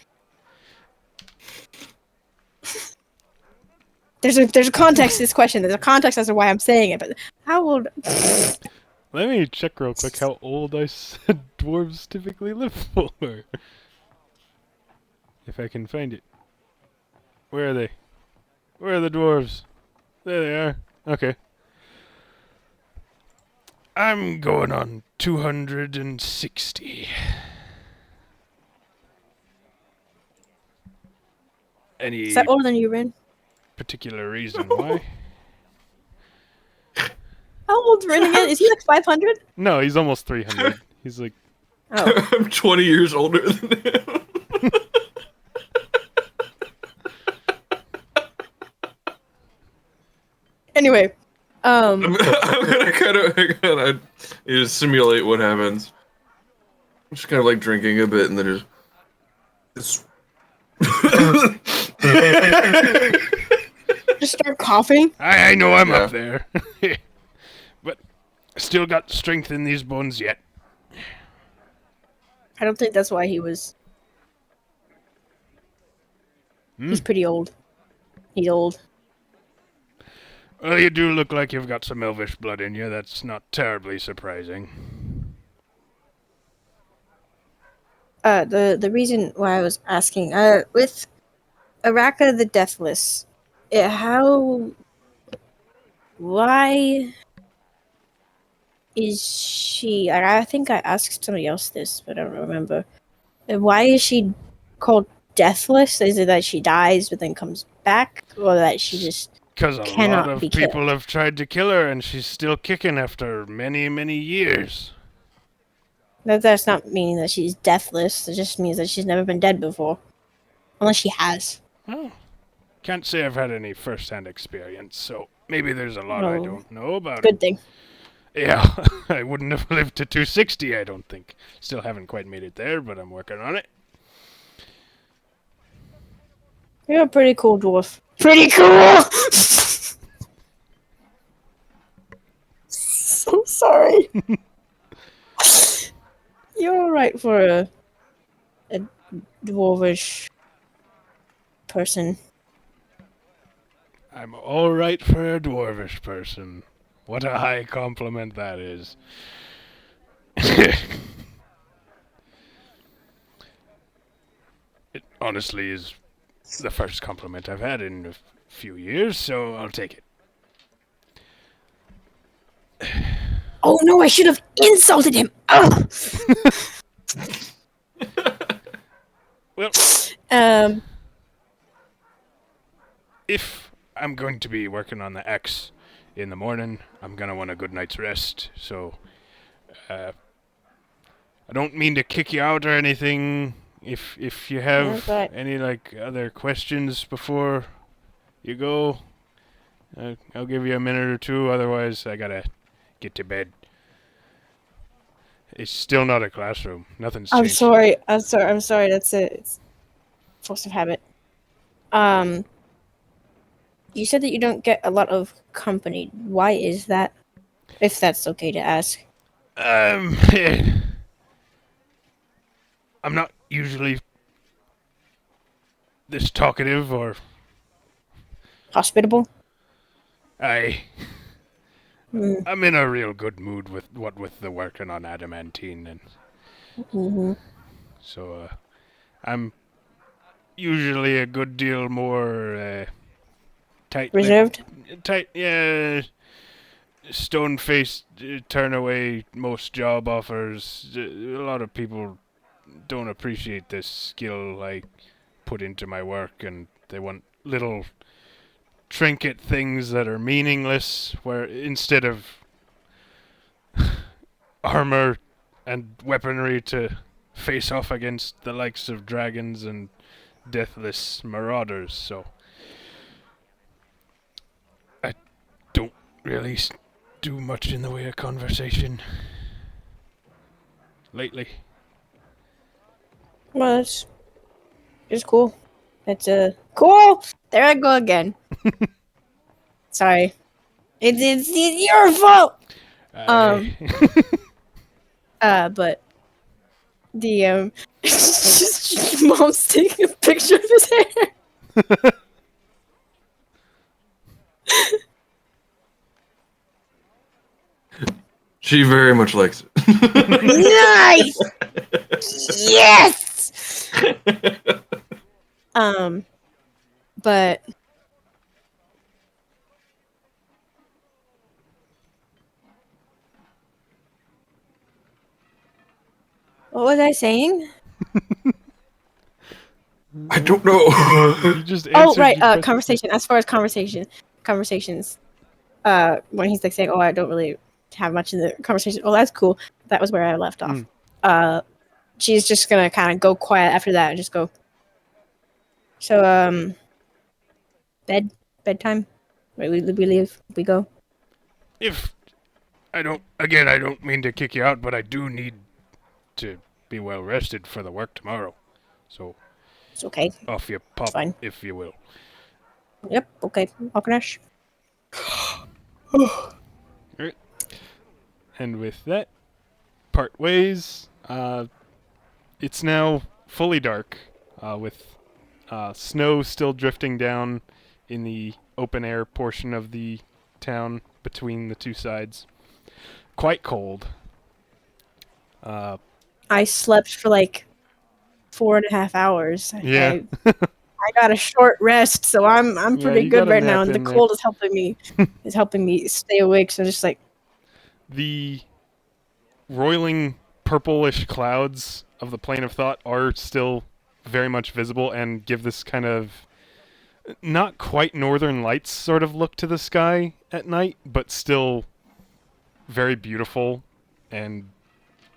There's a context to this question. There's a context as to why I'm saying it, but how old? Let me check real quick how old I said dwarves typically live for. If I can find it. Where are they? Where are the dwarves? There they are. Okay. I'm going on 260. Any Is that older than you, Rin? particular reason why? How old's Rin again? Is he like 500? No, he's almost 300. He's like... Oh. I'm 20 years older than him. Anyway, I'm gonna kind of just simulate what happens. I'm just kind of like drinking a bit and then just. just start coughing. I know I'm Yeah. up there. But I still got strength in these bones yet. I don't think that's why he was. He's pretty old. He's old. Well, you do look like you've got some elvish blood in you. That's not terribly surprising. The reason why I was asking, with Araka the Deathless, why is she? I think I asked somebody else this, but I don't remember. Why is she called Deathless? Is it that she dies but then comes back, or that she just Because a cannot lot of be people killed? have tried to kill her, and she's still kicking after many, many years. That's not meaning that she's deathless. It just means that she's never been dead before, unless she has. Oh, can't say I've had any first-hand experience, so maybe there's a lot I Oh. don't know about it. Good thing. Yeah, I wouldn't have lived to 260, I don't think. Still haven't quite made it there, but I'm working on it. You're a pretty cool dwarf. Pretty cool! So sorry. You're alright for a dwarvish person. I'm alright for a dwarvish person. What a high compliment that is. It honestly is the first compliment I've had in a few years, so I'll take it. Oh no, I should have insulted him! Ugh! Well, Um, if I'm going to be working on the X in the morning, I'm gonna want a good night's rest, so I don't mean to kick you out or anything. If you have That's right. any like other questions before you go, I'll give you a minute or two. Otherwise, I gotta get to bed. It's still not a classroom. Nothing's I'm changed. sorry. I'm sorry. That's it. It's force of habit. You said that you don't get a lot of company. Why is that? If that's okay to ask. I'm not usually this talkative, or Hospitable? I. Hmm. I'm in a real good mood with the working on adamantine, and Mm-hmm. so I'm usually a good deal more tight. Reserved? Tight, yeah. Stone-faced, turn away most job offers. A lot of people don't appreciate this skill I put into my work, and they want little trinket things that are meaningless, where instead of armor and weaponry to face off against the likes of dragons and deathless marauders. So I don't really do much in the way of conversation lately. Well, it's cool. It's cool. There I go again. Sorry. It's your fault. But the mom's taking a picture of his hair. She very much likes it. Nice. Yes. But what was I saying? I don't know. You just Oh, answered right. your question. Conversation. As far as conversations. When he's like saying, "Oh, I don't really have much in the conversation." Oh, that's cool. That was where I left off. She's just gonna kind of go quiet after that and just go. So, bedtime. Right, we leave. We go. If I don't mean to kick you out, but I do need to be well rested for the work tomorrow. So It's okay. off you pop, fine. if you will. Yep. Okay. Alkanash. Alright. And with that, part ways. It's now fully dark, with snow still drifting down in the open air portion of the town between the two sides. Quite cold. I slept for like 4.5 hours. Yeah. I got a short rest, so I'm Yeah, pretty you good got a right now, nap and the in there. cold is helping me stay awake. So just like The roiling purplish clouds of the plane of thought are still very much visible and give this kind of not quite northern lights sort of look to the sky at night, but still very beautiful and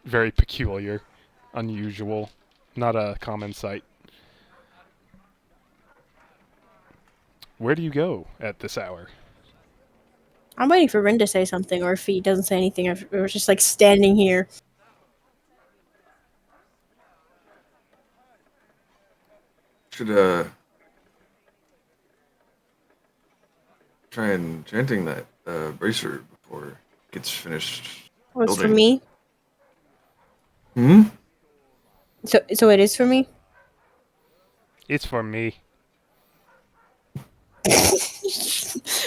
very peculiar, unusual, not a common sight. Where do you go at this hour? I'm waiting for Rin to say something, or if he doesn't say anything, or if we're just like standing here. Should try enchanting that bracer before it gets finished Oh, it's for building. me. Hmm? So it is for me. It's for me.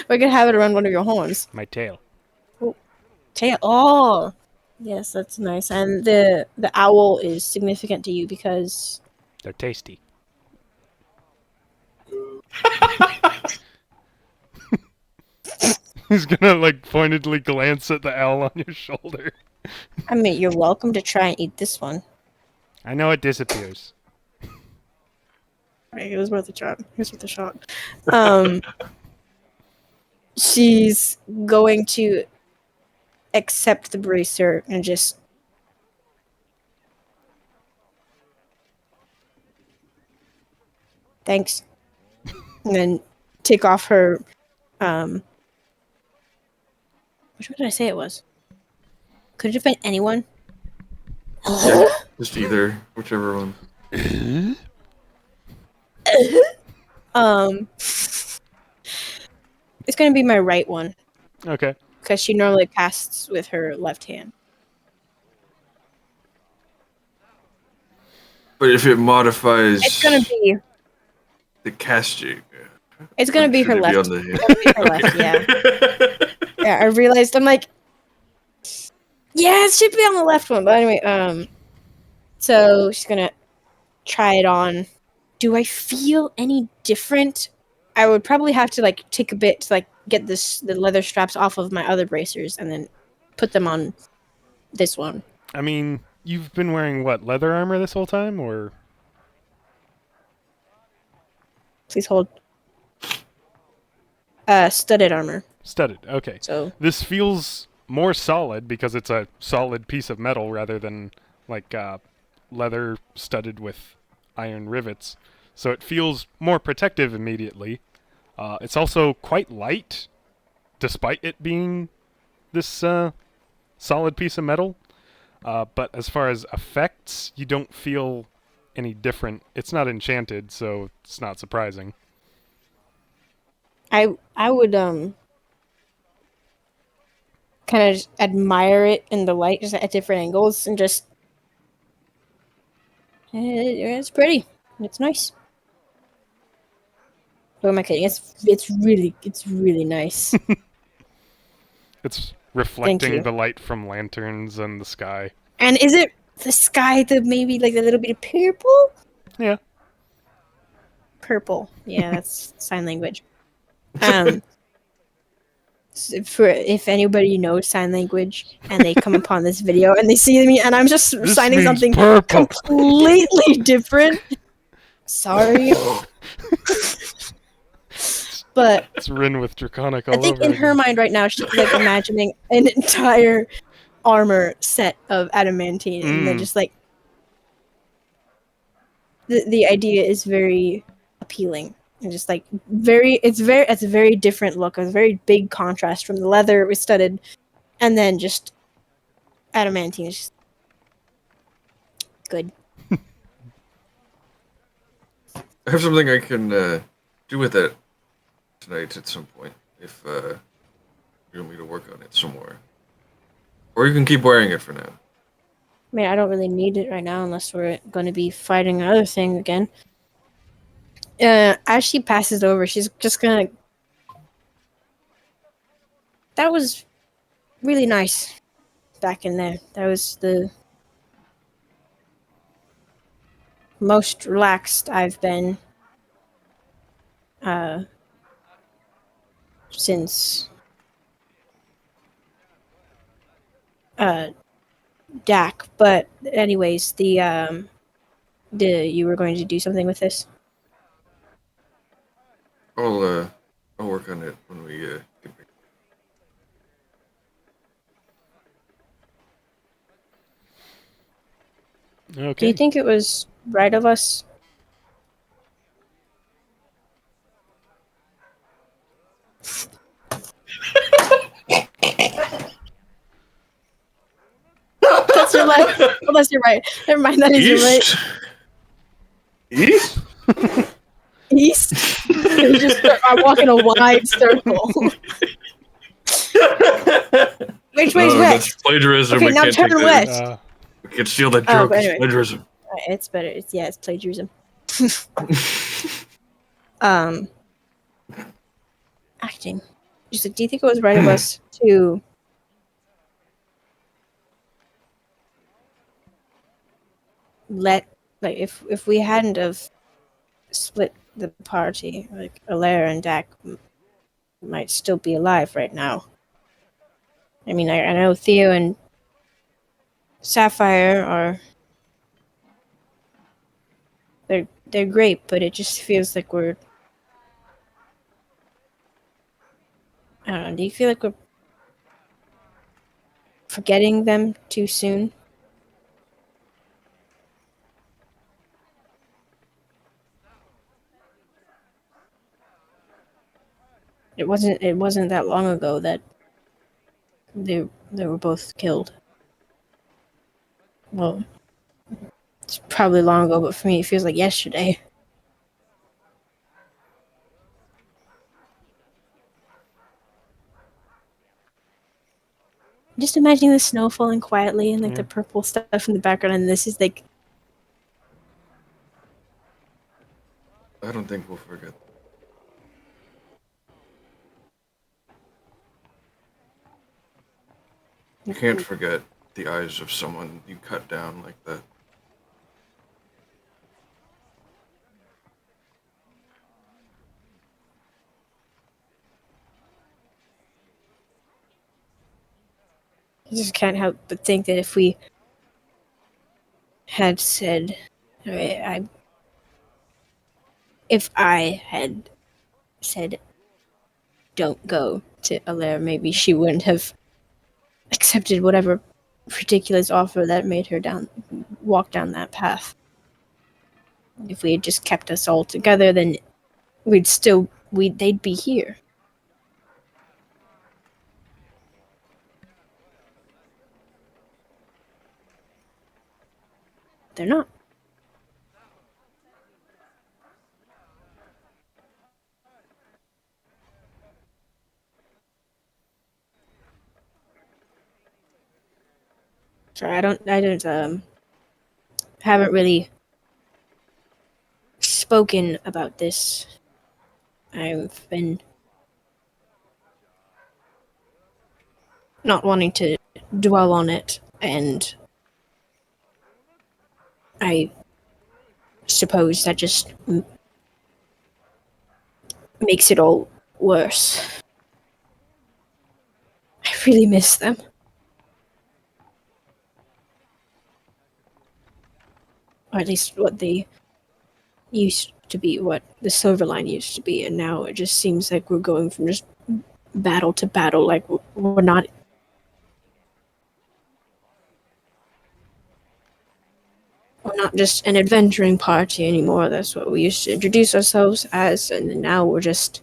We're gonna have it around one of your horns. My tail. Tail. Oh, yes, that's nice. And the owl is significant to you because They're tasty. He's gonna like pointedly glance at the owl on your shoulder. I mean you're welcome to try and eat this one. I know it disappears. Right, it was worth a shot. It was worth a shot. She's going to accept the bracer and just thanks, and then take off her. Which one did I say it was? Could it have been anyone? Yeah, just either, whichever one. It's gonna be my right one Okay. because she normally casts with her left hand. But if it modifies It's gonna be. the casting, It's gonna be should her it left. on the It's gonna be her left. Yeah. Yeah. I realized. I'm like, yeah, it should be on the left one. But anyway, so she's gonna try it on. Do I feel any different? I would probably have to like take a bit to like get the leather straps off of my other bracers and then put them on this one. I mean, you've been wearing what, leather armor this whole time, or? Please hold. Studded armor. Studded. Okay. So This feels more solid because it's a solid piece of metal rather than like leather studded with iron rivets. So it feels more protective immediately. It's also quite light, despite it being this solid piece of metal. But as far as effects, you don't feel any different. It's not enchanted, so it's not surprising. I would kind of admire it in the light, just at different angles, and just it's pretty. It's nice. Who am I kidding? It's really nice. It's reflecting you. the light from lanterns and the sky. And is it the sky? The maybe like a little bit of purple. Yeah. Purple. Yeah, that's sign language. For if anybody knows sign language and they come upon this video and they see me and I'm just This signing means something purple. completely different. Sorry. But It's Rin with Draconic all I think over in her again. mind right now she's like imagining an entire armor set of adamantine and then just like the idea is very appealing. And just like it's a very different look, a very big contrast from the leather it was studded, and then just adamantine is just good. I have something I can do with it tonight at some point if you want me to work on it some more. Or you can keep wearing it for now. I mean, I don't really need it right now unless we're going to be fighting another thing again. As she passes over, she's just gonna. That was really nice back in there. That was the most relaxed I've been since Dak. But anyways, the you were going to do something with this. I'll work on it when we get back. Okay. Do you think it was right of us? your left. Unless you're right. Never mind, that is your right. East? East. You just are walking a wide circle. Which way's Oh, that's west? plagiarism. Okay, We now can't turn take that. west. We can't steal that Oh, joke. but It's anyway. plagiarism. It's better. It's plagiarism. Acting. Just like, do you think it was right of us to let, like, if we hadn't have split the party, like Alaire and Dak might still be alive right now. I mean, I know Theo and Sapphire are they're great, but it just feels like we're, I don't know, do you feel like we're forgetting them too soon? It wasn't that long ago that they were both killed. Well, it's probably long ago, but for me it feels like yesterday. Just imagining the snow falling quietly and like the purple stuff in the background, and this is like, I don't think we'll forget. You can't forget the eyes of someone you cut down like that. I just can't help but think that if we had said, if I had said, don't go to Alaire, maybe she wouldn't have accepted whatever ridiculous offer that made her walk down that path. If we had just kept us all together, then they'd be here. They're not. Sorry, I don't haven't really spoken about this. I've been not wanting to dwell on it, and I suppose that just makes it all worse. I really miss them. Or at least what they used to be, what the Silverline used to be, and now it just seems like we're going from just battle to battle, like we're not just an adventuring party anymore. That's what we used to introduce ourselves as, and now we're just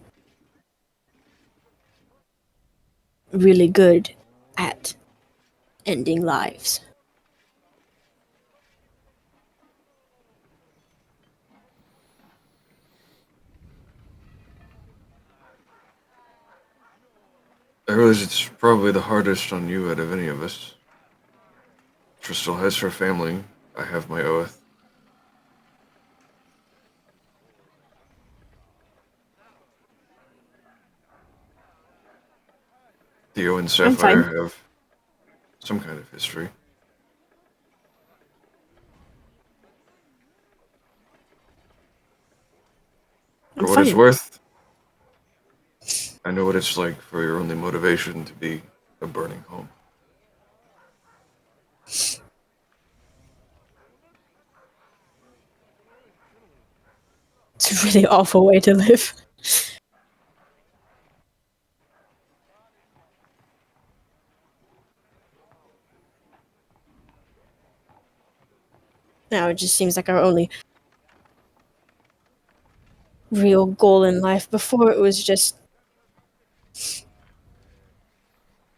really good at ending lives. I realize it's probably the hardest on you out of any of us. Crystal has her family. I have my oath. Theo and Sapphire have some kind of history. For what it's worth, I know what it's like for your only motivation to be a burning home. It's a really awful way to live. Now it just seems like our only real goal in life. Before it was just, I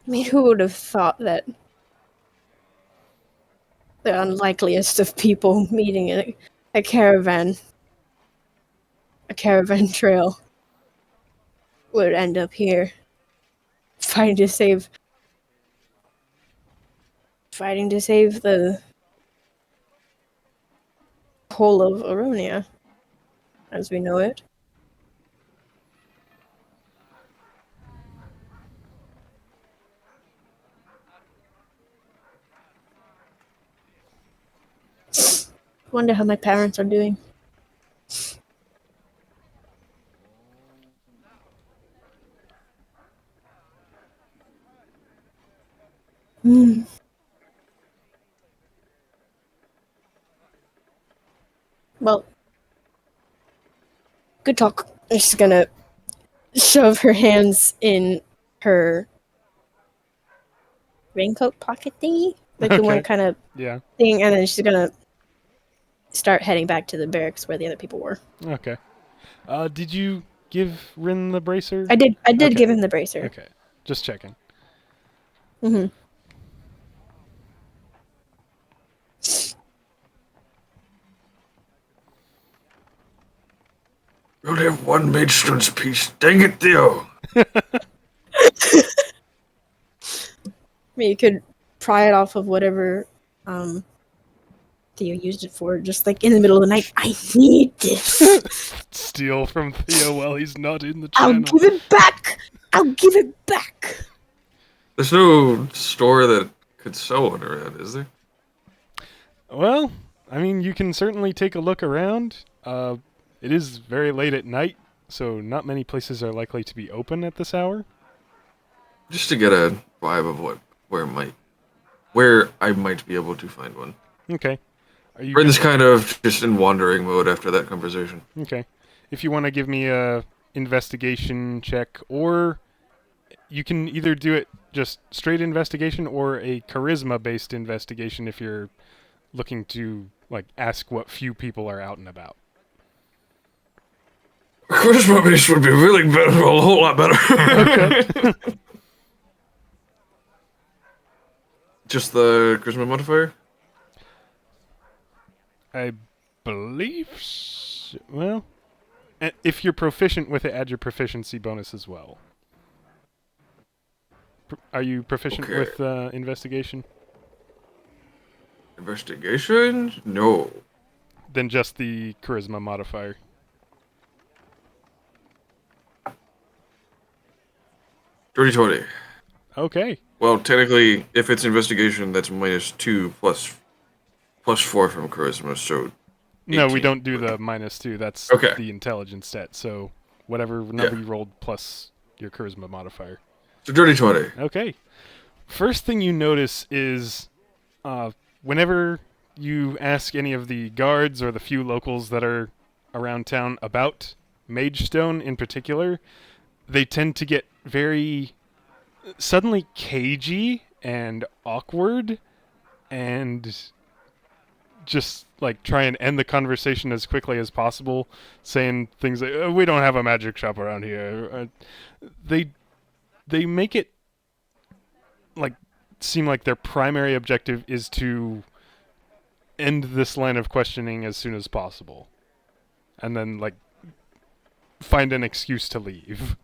mean, who would have thought that the unlikeliest of people meeting a caravan trail would end up here fighting to save the whole of Aronia as we know it. Wonder how my parents are doing. Well, good talk. I'm just gonna shove her hands in her raincoat pocket thingy, like the one Okay. kind of Yeah. thing, and then she's gonna start heading back to the barracks where the other people were. Okay. Did you give Rin the bracer? I did Okay. give him the bracer. Okay. Just checking. Mm-hmm. We only have one Maidstone's piece. Dang it, Theo. I mean, you could pry it off of whatever Theo used it for, just like in the middle of the night. I need this. Steal from Theo while he's not in the I'll channel. give it back. I'll give it back. There's no store that could sell one around, is there? Well, I mean, you can certainly take a look around. It is very late at night, so not many places are likely to be open at this hour. Just to get a vibe of where I might be able to find one. Okay. Are you Rin's kind of just in wandering mode after that conversation. Okay. If you want to give me a investigation check, or you can either do it just straight investigation or a charisma-based investigation if you're looking to like ask what few people are out and about. Charisma base would be really better, a whole lot better. Okay. Just the charisma modifier? I believe well, if you're proficient with it, add your proficiency bonus as well. Are you proficient Okay. with investigation? Investigation? No. Then just the charisma modifier. Dirty 20. Okay. Well, technically, if it's investigation, that's -2 plus 4 from charisma, so... No, we 18. don't do the -2. That's Okay. the intelligence stat. So whatever number Yeah. you rolled plus your charisma modifier. So dirty 20. Okay. First thing you notice is whenever you ask any of the guards or the few locals that are around town about Magestone in particular, they tend to get very suddenly cagey and awkward and just like try and end the conversation as quickly as possible, saying things like, we don't have a magic shop around here. They make it like seem like their primary objective is to end this line of questioning as soon as possible, and then like find an excuse to leave.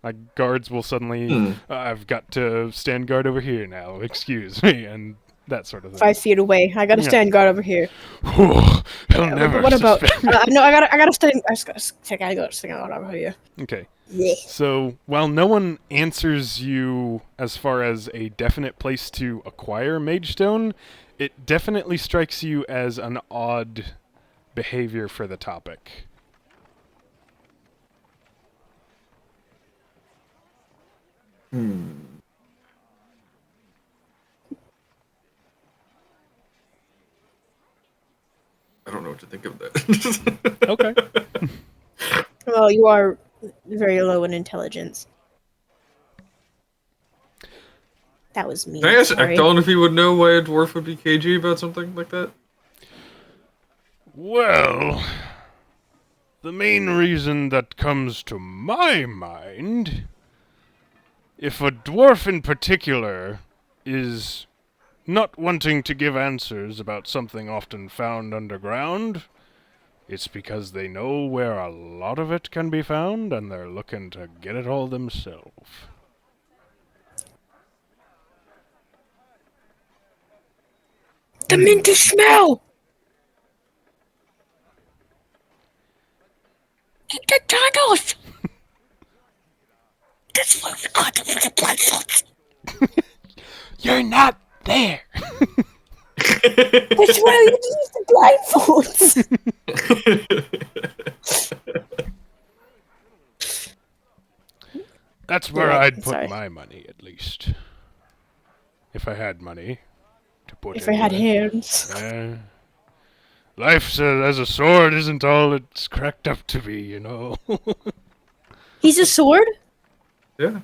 Like guards will suddenly, I've got to stand guard over here now. Excuse me, and that sort of thing. 5 feet away. I gotta Yeah. stand guard over here. He'll never. What about? suspect- No, I gotta stand. I gotta go stand guard over here. Okay. Yeah. So while no one answers you as far as a definite place to acquire Magestone, it definitely strikes you as an odd behavior for the topic. I don't know what to think of that. Okay. Well, you are very low in intelligence. That was me. Can I ask Sorry. Ekdon if he would know why a dwarf would be cagey about something like that? Well, the main reason that comes to my mind, if a dwarf in particular is not wanting to give answers about something often found underground. It's because they know where a lot of it can be found, and they're looking to get it all themselves. The minty smell! In the tunnels! That's where we got the blindfolds. You're not there! That's where we use the blindfolds. That's where Right, I'd put sorry. my money, at least. If I had money to put If I had anywhere. hands. Yeah. Life as a sword isn't all it's cracked up to be, you know. He's a sword? Yeah.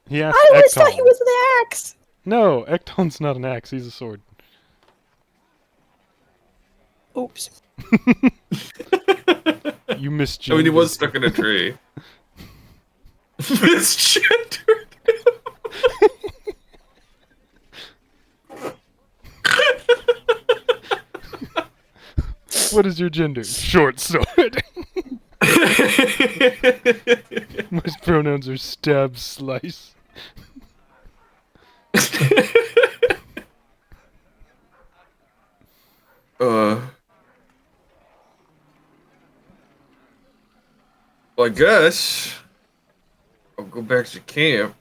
He asked I always thought Ekton. he was an axe. No, Ekton's not an axe, he's a sword. Oops. You misgendered. I mean, he was stuck in a tree. Misgendered. What is your gender? Short sword. My pronouns are stab, slice. Well, I guess I'll go back to camp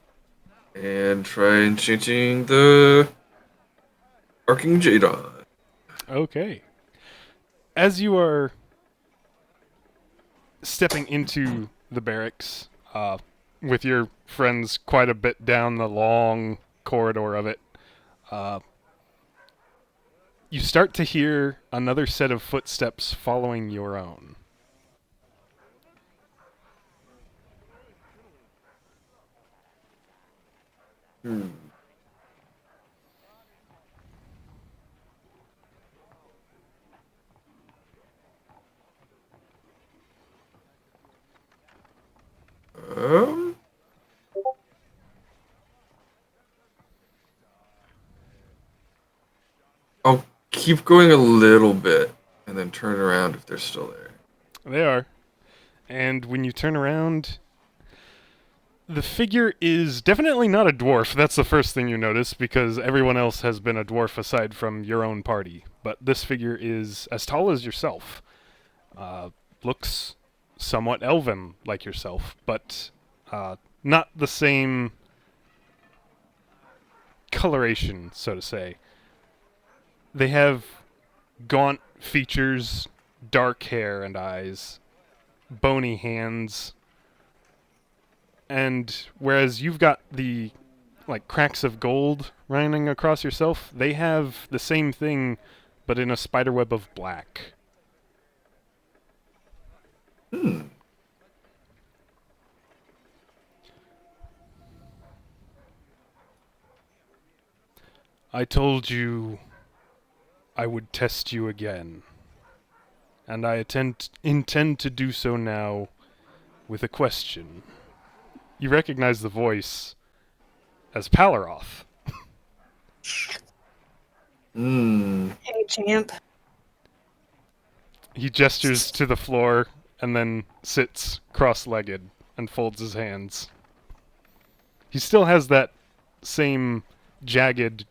and try enchanting the Arcing Jadon. Okay. As you are stepping into the barracks, with your friends quite a bit down the long corridor of it, you start to hear another set of footsteps following your own. Um, I'll keep going a little bit and then turn around if they're still there. They are. And when you turn around, the figure is definitely not a dwarf. That's the first thing you notice, because everyone else has been a dwarf aside from your own party. But this figure is as tall as yourself. Looks somewhat elven like yourself, but not the same coloration, so to say. They have gaunt features, dark hair and eyes, bony hands, and whereas you've got the like cracks of gold running across yourself, they have the same thing but in a spiderweb of black. I told you I would test you again, and I intend to do so now with a question. You recognize the voice as Palaroth. Hey, champ. He gestures to the floor and then sits cross-legged and folds his hands. He still has that same jagged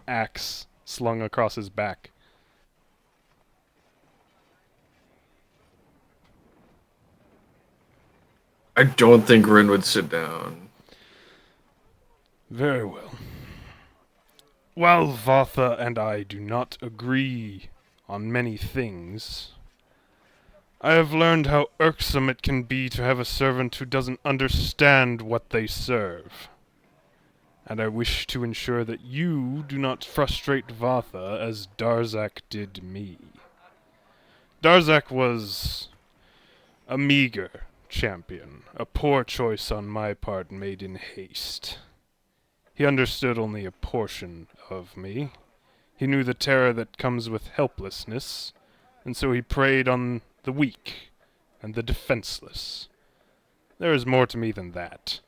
axe slung across his back. I don't think Rin would sit down. Very well. While Vatha and I do not agree on many things, I have learned how irksome it can be to have a servant who doesn't understand what they serve. And I wish to ensure that you do not frustrate Vatha as Darzak did me. Darzak was a meager champion, a poor choice on my part made in haste. He understood only a portion of me. He knew the terror that comes with helplessness, and so he preyed on the weak and the defenseless. There is more to me than that.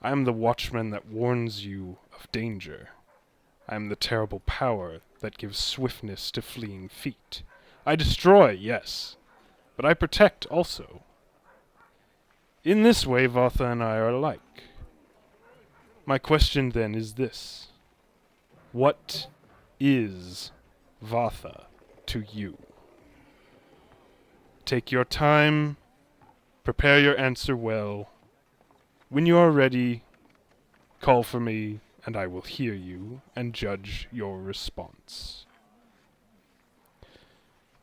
I am the watchman that warns you of danger, I am the terrible power that gives swiftness to fleeing feet. I destroy, yes, but I protect also. In this way, Vatha and I are alike. My question then is this. What is Vatha to you? Take your time, prepare your answer well. When you are ready, call for me, and I will hear you and judge your response.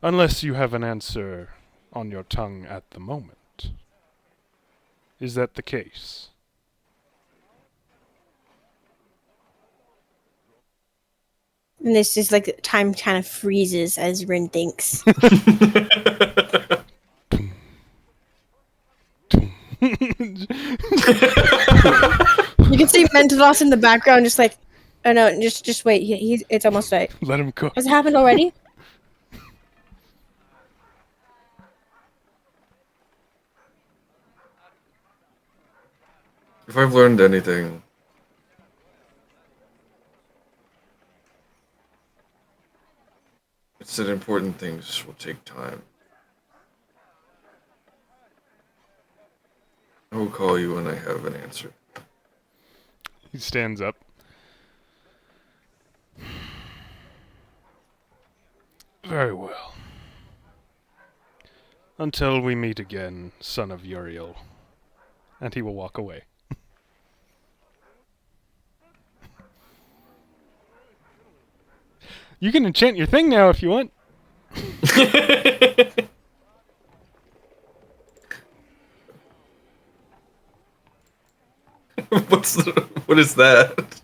Unless you have an answer on your tongue at the moment. Is that the case? And this is like time kind of freezes as Rin thinks. You can see Mentelos in the background, just like, oh no, just wait. It's almost right. Let him cook. Has it happened already? If I've learned anything, it's that important things will take time. I will call you when I have an answer. He stands up. Very well. Until we meet again, son of Uriel. And he will walk away. You can enchant your thing now if you want. What is that?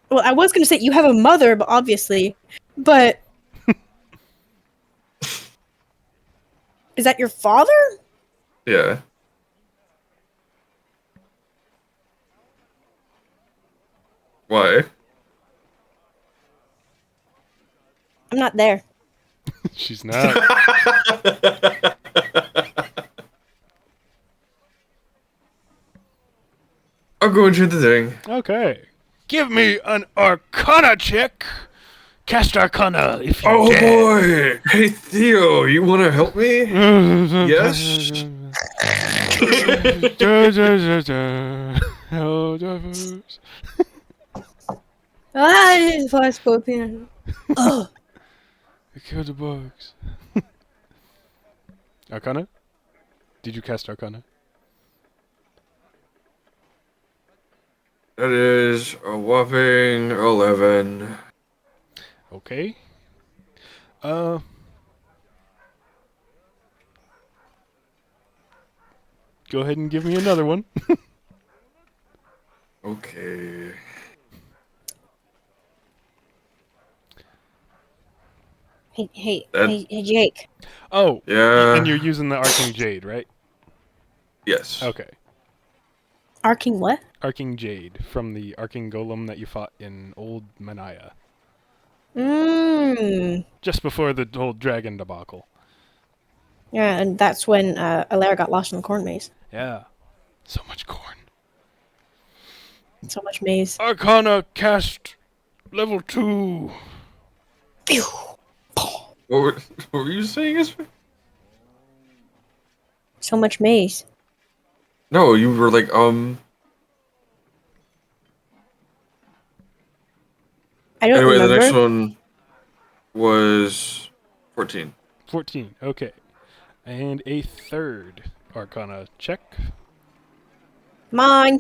Well, I was going to say you have a mother, but obviously. But is that your father? Yeah. Why? I'm not there. She's not. I'll go into the thing. Okay. Give me an Arcana check. Cast Arcana if you Oh can. boy! Hey Theo, you want to help me? Yes. This is why Scorpion. Oh, I killed the bugs. Arcana? Did you cast Arcana? That is a whopping 11. Okay. Go ahead and give me another one. Okay. hey, That- Jake. Oh, Yeah. and you're using the Arcing Jade, right? Yes. Okay. Arcing what? Arcing Jade from the Arcing Golem that you fought in Old Manaya. Just before the whole dragon debacle. Yeah, and that's when Alara got lost in the corn maze. Yeah. So much corn. So much maze. Arcana cast level 2. Phew. What were you saying? So much maze. No, you were like, I don't Anyway, remember. the next one was 14. 14. Okay. And a third Arcana check. Come on.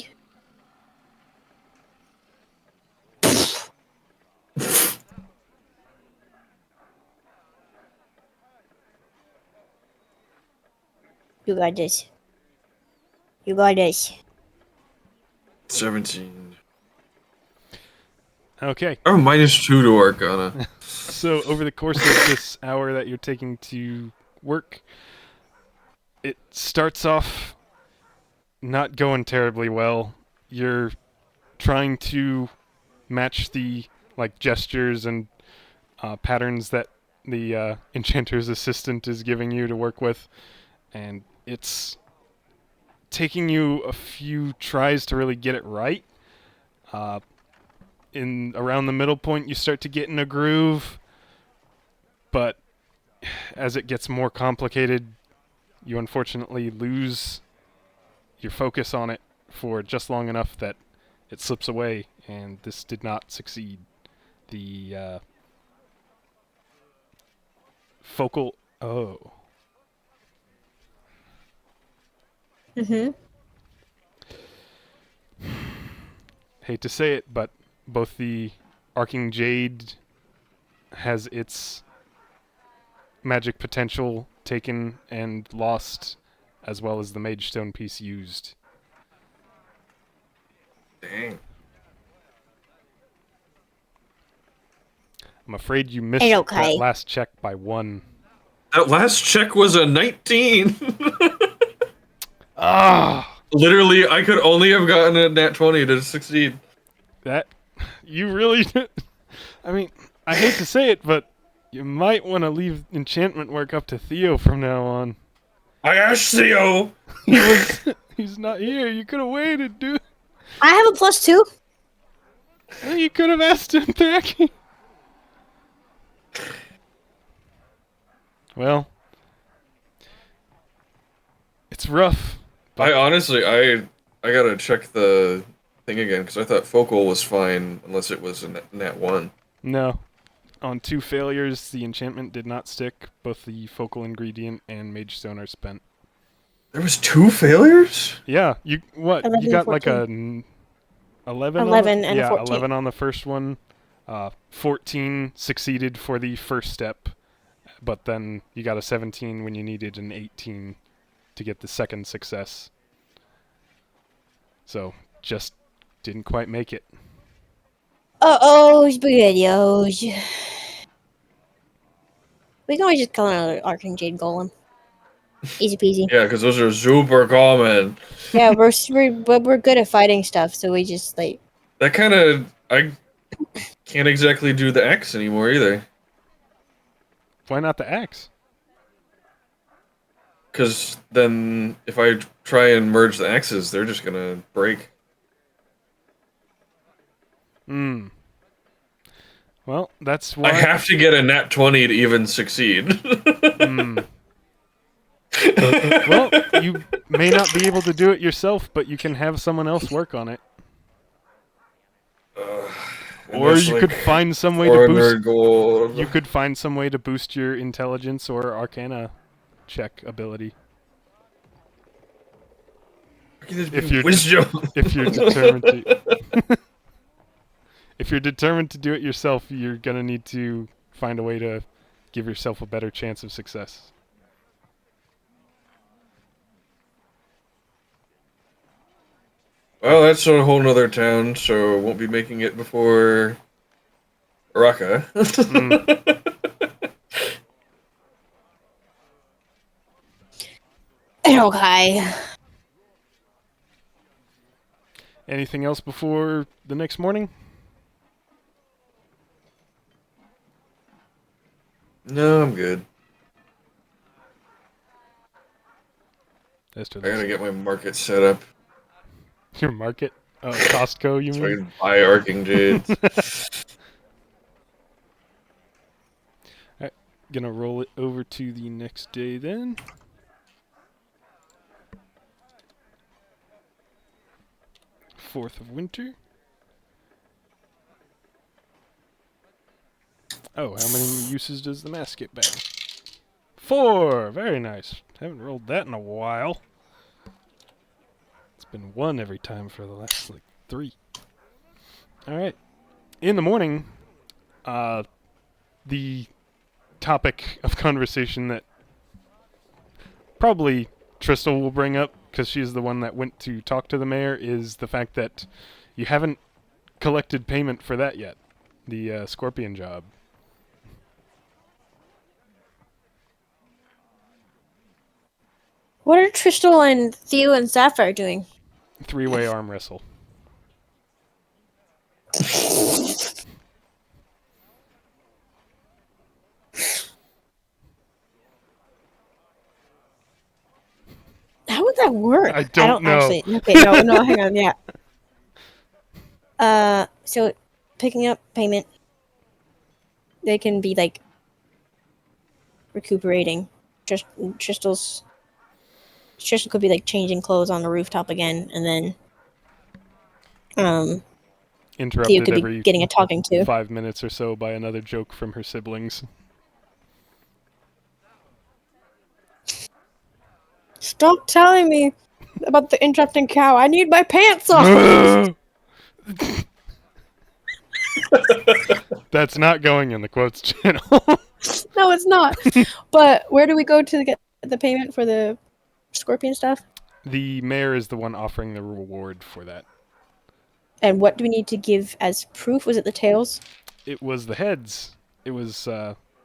You got this. You got this. 17. Okay. Oh, -2 to Arcana. So over the course of this hour that you're taking to work, it starts off not going terribly well. You're trying to match the gestures and patterns that the enchanter's assistant is giving you to work with, and it's taking you a few tries to really get it right. In around the middle point, you start to get in a groove, but as it gets more complicated, you unfortunately lose your focus on it for just long enough that it slips away, and this did not succeed. The focal... Oh. Mm-hmm. Hate to say it, but both the Arcing Jade has its magic potential taken and lost, as well as the Mage Stone piece used. Dang. I'm afraid you missed Okay. that last check by 1. That last check was a 19. Ah! Literally, I could only have gotten a nat 20 to succeed. That... You really... I mean, I hate to say it, but you might want to leave enchantment work up to Theo from now on. I asked Theo! He's not here. You could have waited, dude. I have a +2. You could have asked him back. Well, it's rough. I honestly, I gotta check the thing again, because I thought focal was fine, unless it was a nat 1. No. On 2 failures, the enchantment did not stick. Both the focal ingredient and Mage Stone are spent. There was 2 failures? Yeah, you 11, you got like 14. a 11 11 on the, and a yeah, 14. 11 on the first one. 14 succeeded for the first step, but then you got a 17 when you needed an 18 to get the second success. So, just didn't quite make it. Uh-oh, spaghettios. We can always just call another Arcing Jade Golem. Easy peasy. Yeah, because those are super common. Yeah, we're good at fighting stuff, so we just like... That kind of... I can't exactly do the X anymore either. Why not the axe? Because then, if I try and merge the X's, they're just gonna break. Hmm. Well, that's why... I have to get a nat 20 to even succeed. Hmm. Well, you may not be able to do it yourself, but you can have someone else work on it. Or That's you like could find some way to 400 boost... gold. You could find some way to boost your intelligence or arcana check ability. If you're wisdom. if you're determined to if you're determined to do it yourself, you're gonna need to find a way to give yourself a better chance of success. Well, that's a whole nother town, so won't be making it before Raqqa. Okay. Anything else before the next morning? No, I'm good. As to I gotta get my market set up your market? Oh, Costco, you so I mean? can buy Arcing Jades. Alright, gonna roll it over to the next day then. Fourth of winter. Oh, how many uses does the mask get back? 4! Very nice. Haven't rolled that in a while. It's been 1 every time for the last, 3. Alright. In the morning, the topic of conversation that probably Tristal will bring up, because she's the one that went to talk to the mayor, is the fact that you haven't collected payment for that yet. The scorpion job. What are Tristal and Theo and Sapphire doing? 3-way arm wrestle. How would that work? I don't know. Actually. Okay, no, hang on, yeah. So picking up payment, they can be like recuperating. Just Crystal could be like changing clothes on the rooftop again, and then Theo Interrupted could be every getting a talking to. 5 minutes or so by another joke from her siblings. Stop telling me about the interrupting cow. I need my pants off. That's not going in the quotes channel. No, it's not. But where do we go to get the payment for the scorpion stuff? The mayor is the one offering the reward for that. And what do we need to give as proof? Was it the tails? It was the heads. It was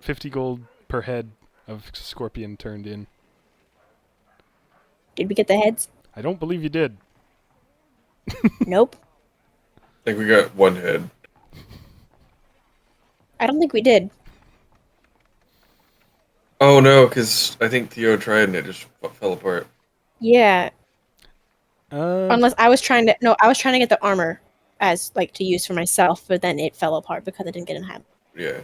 50 gold per head of scorpion turned in. Did we get the heads? I don't believe you did. Nope. I think we got one head. I don't think we did. Oh no, because I think Theo tried and it just fell apart. Yeah. Uh, I was trying to get the armor as like to use for myself, but then it fell apart because I didn't get in hand. Yeah.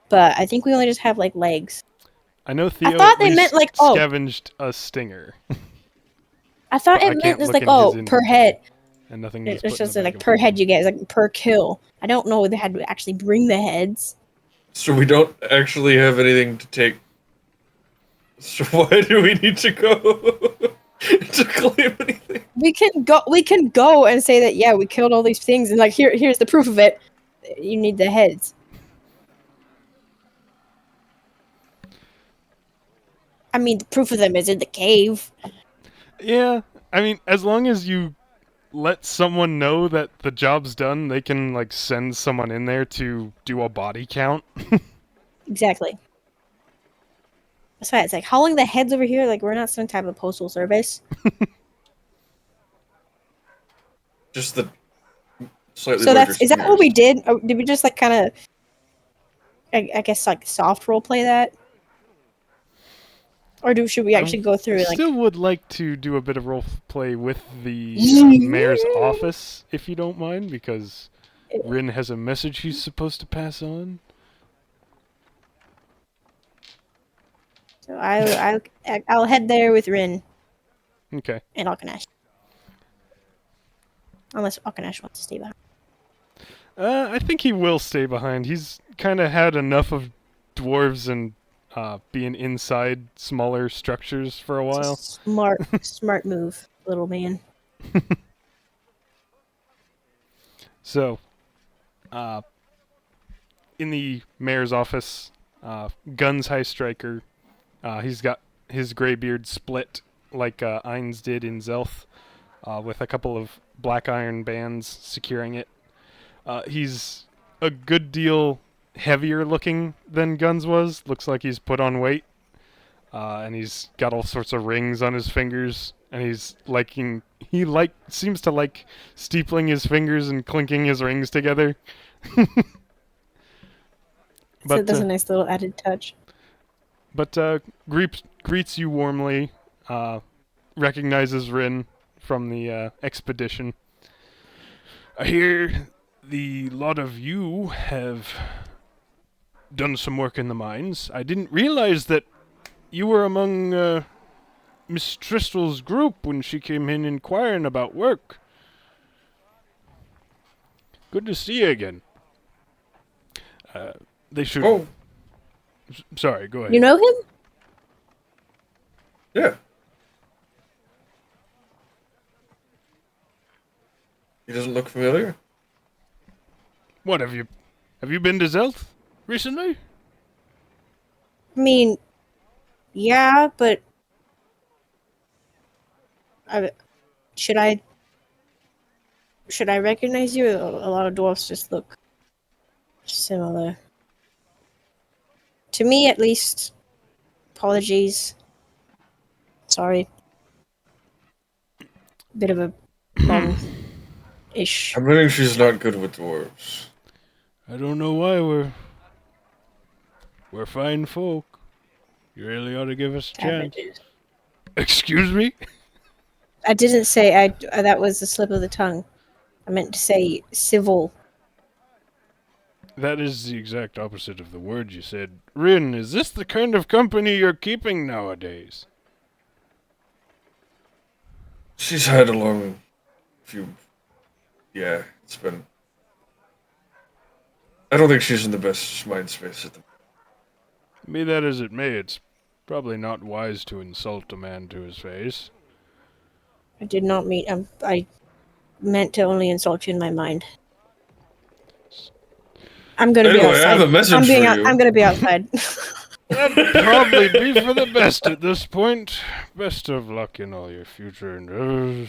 But I think we only just have like legs. I know Theo thought at they least meant, like, scavenged a stinger. I thought I it meant can't it's look like, in oh, his per inventory, head. and nothing was It's put in just the bag like of per head holding. you get, like per kill. I don't know they had to actually bring the heads. So we don't actually have anything to take. So why do we need to go to claim anything? We can go and say that yeah, we killed all these things and like here's the proof of it. You need the heads. I mean, the proof of them is in the cave. Yeah, I mean, as long as you let someone know that the job's done, they can like send someone in there to do a body count. Exactly. That's why it's like hauling the heads over here. Like we're not some type of postal service. Just the slightly So larger is that what stingers. we did? Or did we just like kind of, I guess like soft role play that, or should we actually go through like? Still would like to do a bit of role play with the mayor's office, if you don't mind, because Rin has a message he's supposed to pass on. So I'll head there with Rin Okay. and Alkanesh, unless Alkanesh wants to stay behind. I think he will stay behind. He's kind of had enough of dwarves and being inside smaller structures for a while. It's a smart move, little man. So, in the mayor's office, Guns High Striker, he's got his gray beard split like Ainz did in Zelth, with a couple of black iron bands securing it. He's a good deal heavier looking than Guns was. Looks like he's put on weight. And he's got all sorts of rings on his fingers. And seems to like steepling his fingers and clinking his rings together. So that's a nice little added touch. But greets you warmly, recognizes Rin from the expedition. I hear the lot of you have done some work in the mines. I didn't realize that you were among Miss Tristel's group when she came in inquiring about work. Good to see you again. They should... Oh, Sorry, go ahead. You know him? yeah. He doesn't look familiar. What, have you been to Zelth recently? I mean, yeah, but should I recognize you? A lot of dwarfs just look similar. To me, at least. Apologies. Sorry. Bit of a long-ish. I'm betting she's not good with dwarves. I don't know why we're fine folk. You really ought to give us a chance. Excuse me? I didn't say that was the slip of the tongue. I meant to say civil. That is the exact opposite of the word you said. Rin, is this the kind of company you're keeping nowadays? She's had a long few. Yeah, it's been. I don't think she's in the best mind space at the. Be that as it may, it's probably not wise to insult a man to his face. I did not mean. I meant to only insult you in my mind. I'm gonna be Anyway, I have outside. a message for you. I'm gonna be outside. That'd probably be for the best at this point. Best of luck in all your future endeavors.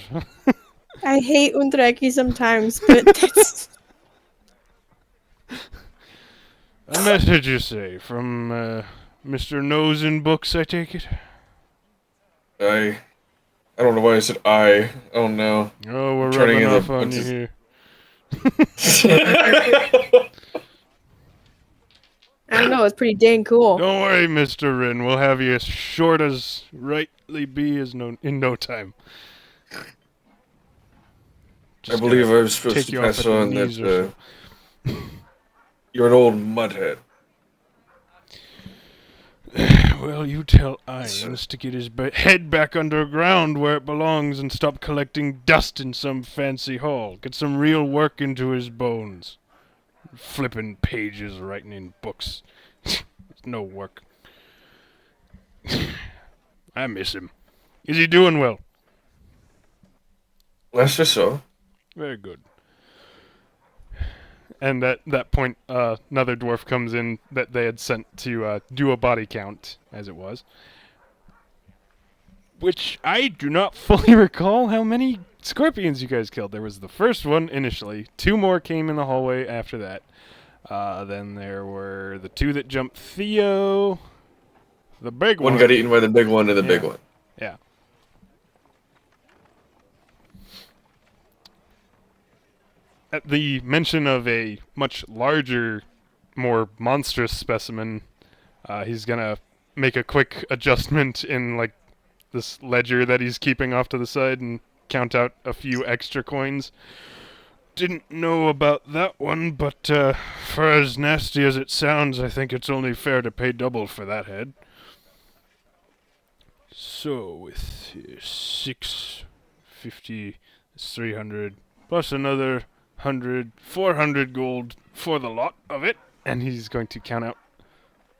I hate Unthraki sometimes, but that's... A message, you say, from Mr. Nose in Books, I take it? I don't know why I said I. Oh no. Oh, we're Turning rubbing into off on you bunches- here. I don't know. It's pretty dang cool. Don't worry, Mr. Rin. We'll have you as short as rightly be in no time. I Just believe I gonna was supposed take to you off pass at the on knees that or you're an old mudhead. Well, you tell Irons to get his head back underground where it belongs and stop collecting dust in some fancy hall. Get some real work into his bones. Flipping pages, writing in books. It's no work. I miss him. Is he doing well? Last I saw. Very good. And at that point, another dwarf comes in that they had sent to do a body count, as it was. Which I do not fully recall how many scorpions you guys killed. There was the first one initially. 2 more came in the hallway after that. Then there were the 2 that jumped Theo. The big one. One got eaten by the big one and the big one. Yeah. At the mention of a much larger, more monstrous specimen, he's gonna make a quick adjustment in like this ledger that he's keeping off to the side and count out a few extra coins. Didn't know about that one, but for as nasty as it sounds, I think it's only fair to pay double for that head. So with 650, it's 300 plus another 100, 400 gold for the lot of it, and he's going to count out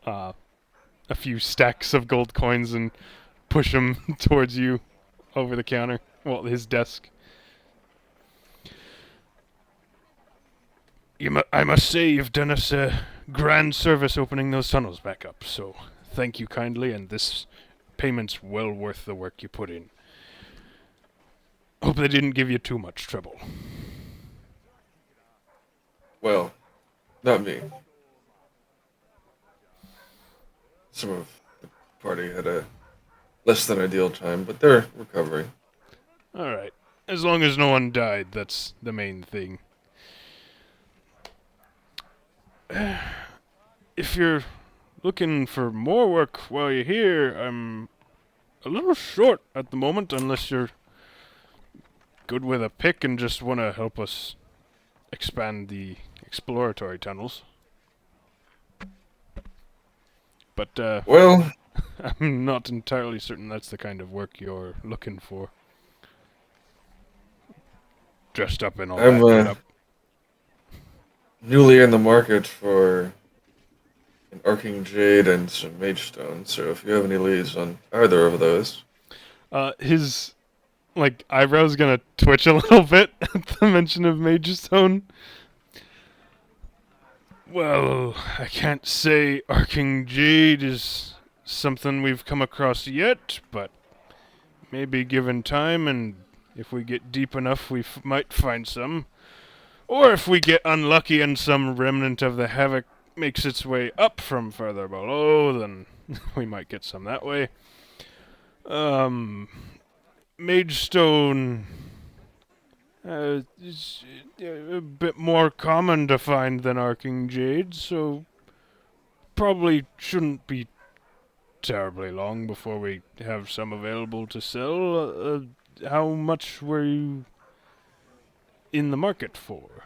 a few stacks of gold coins and push them towards you over the counter, well, his desk. I must say you've done us a grand service opening those tunnels back up, so thank you kindly, and this payment's well worth the work you put in. Hope they didn't give you too much trouble. Well, not me. Some of the party had a less than ideal time, but they're recovering. Alright. As long as no one died, that's the main thing. If you're looking for more work while you're here, I'm a little short at the moment, unless you're good with a pick and just want to help us expand the exploratory tunnels. But, Well, I'm not entirely certain that's the kind of work you're looking for. Dressed up in all I'm, that getup. newly in the market for an arcing jade and some mage stone, so if you have any leads on either of those. His, eyebrows gonna twitch a little bit at the mention of Mage Stone. Well, I can't say arcing jade is something we've come across yet, but maybe given time and if we get deep enough, we might find some. Or if we get unlucky and some remnant of the havoc makes its way up from further below, then we might get some that way. Mage Stone is a bit more common to find than arcing jade, so probably shouldn't be terribly long before we have some available to sell. How much were you in the market for?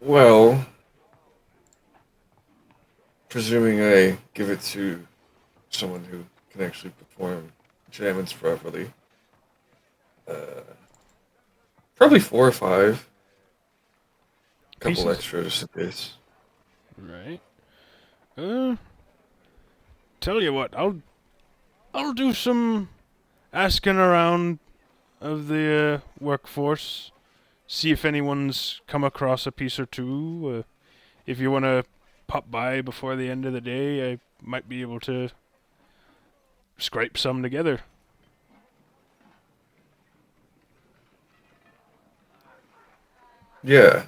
Well, presuming I give it to someone who can actually perform enchantments properly, probably 4 or 5. Couple Pieces? extras in case. Right. Tell you what, I'll do some asking around of the workforce. See if anyone's come across a piece or two. If you want to pop by before the end of the day, I might be able to scrape some together. Yeah.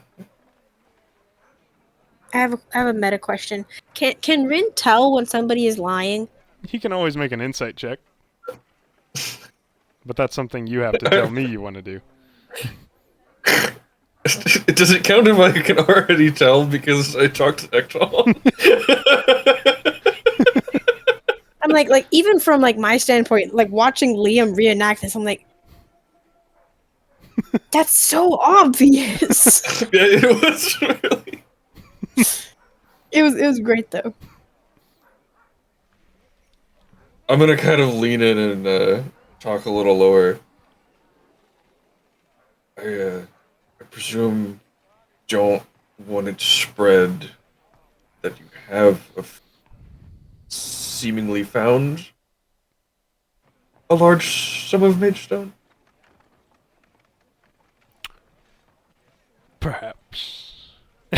I have a meta question. Can Rin tell when somebody is lying? He can always make an insight check. But that's something you have to tell me you want to do. Does it count if I can already tell because I talked to Ektal? I'm like even from like my standpoint, like watching Liam reenact this, I'm like, that's so obvious. Yeah, it was really. It was great though. I'm gonna kind of lean in and talk a little lower. I presume don't want it to spread that you have seemingly found a large sum of mage stone. Perhaps.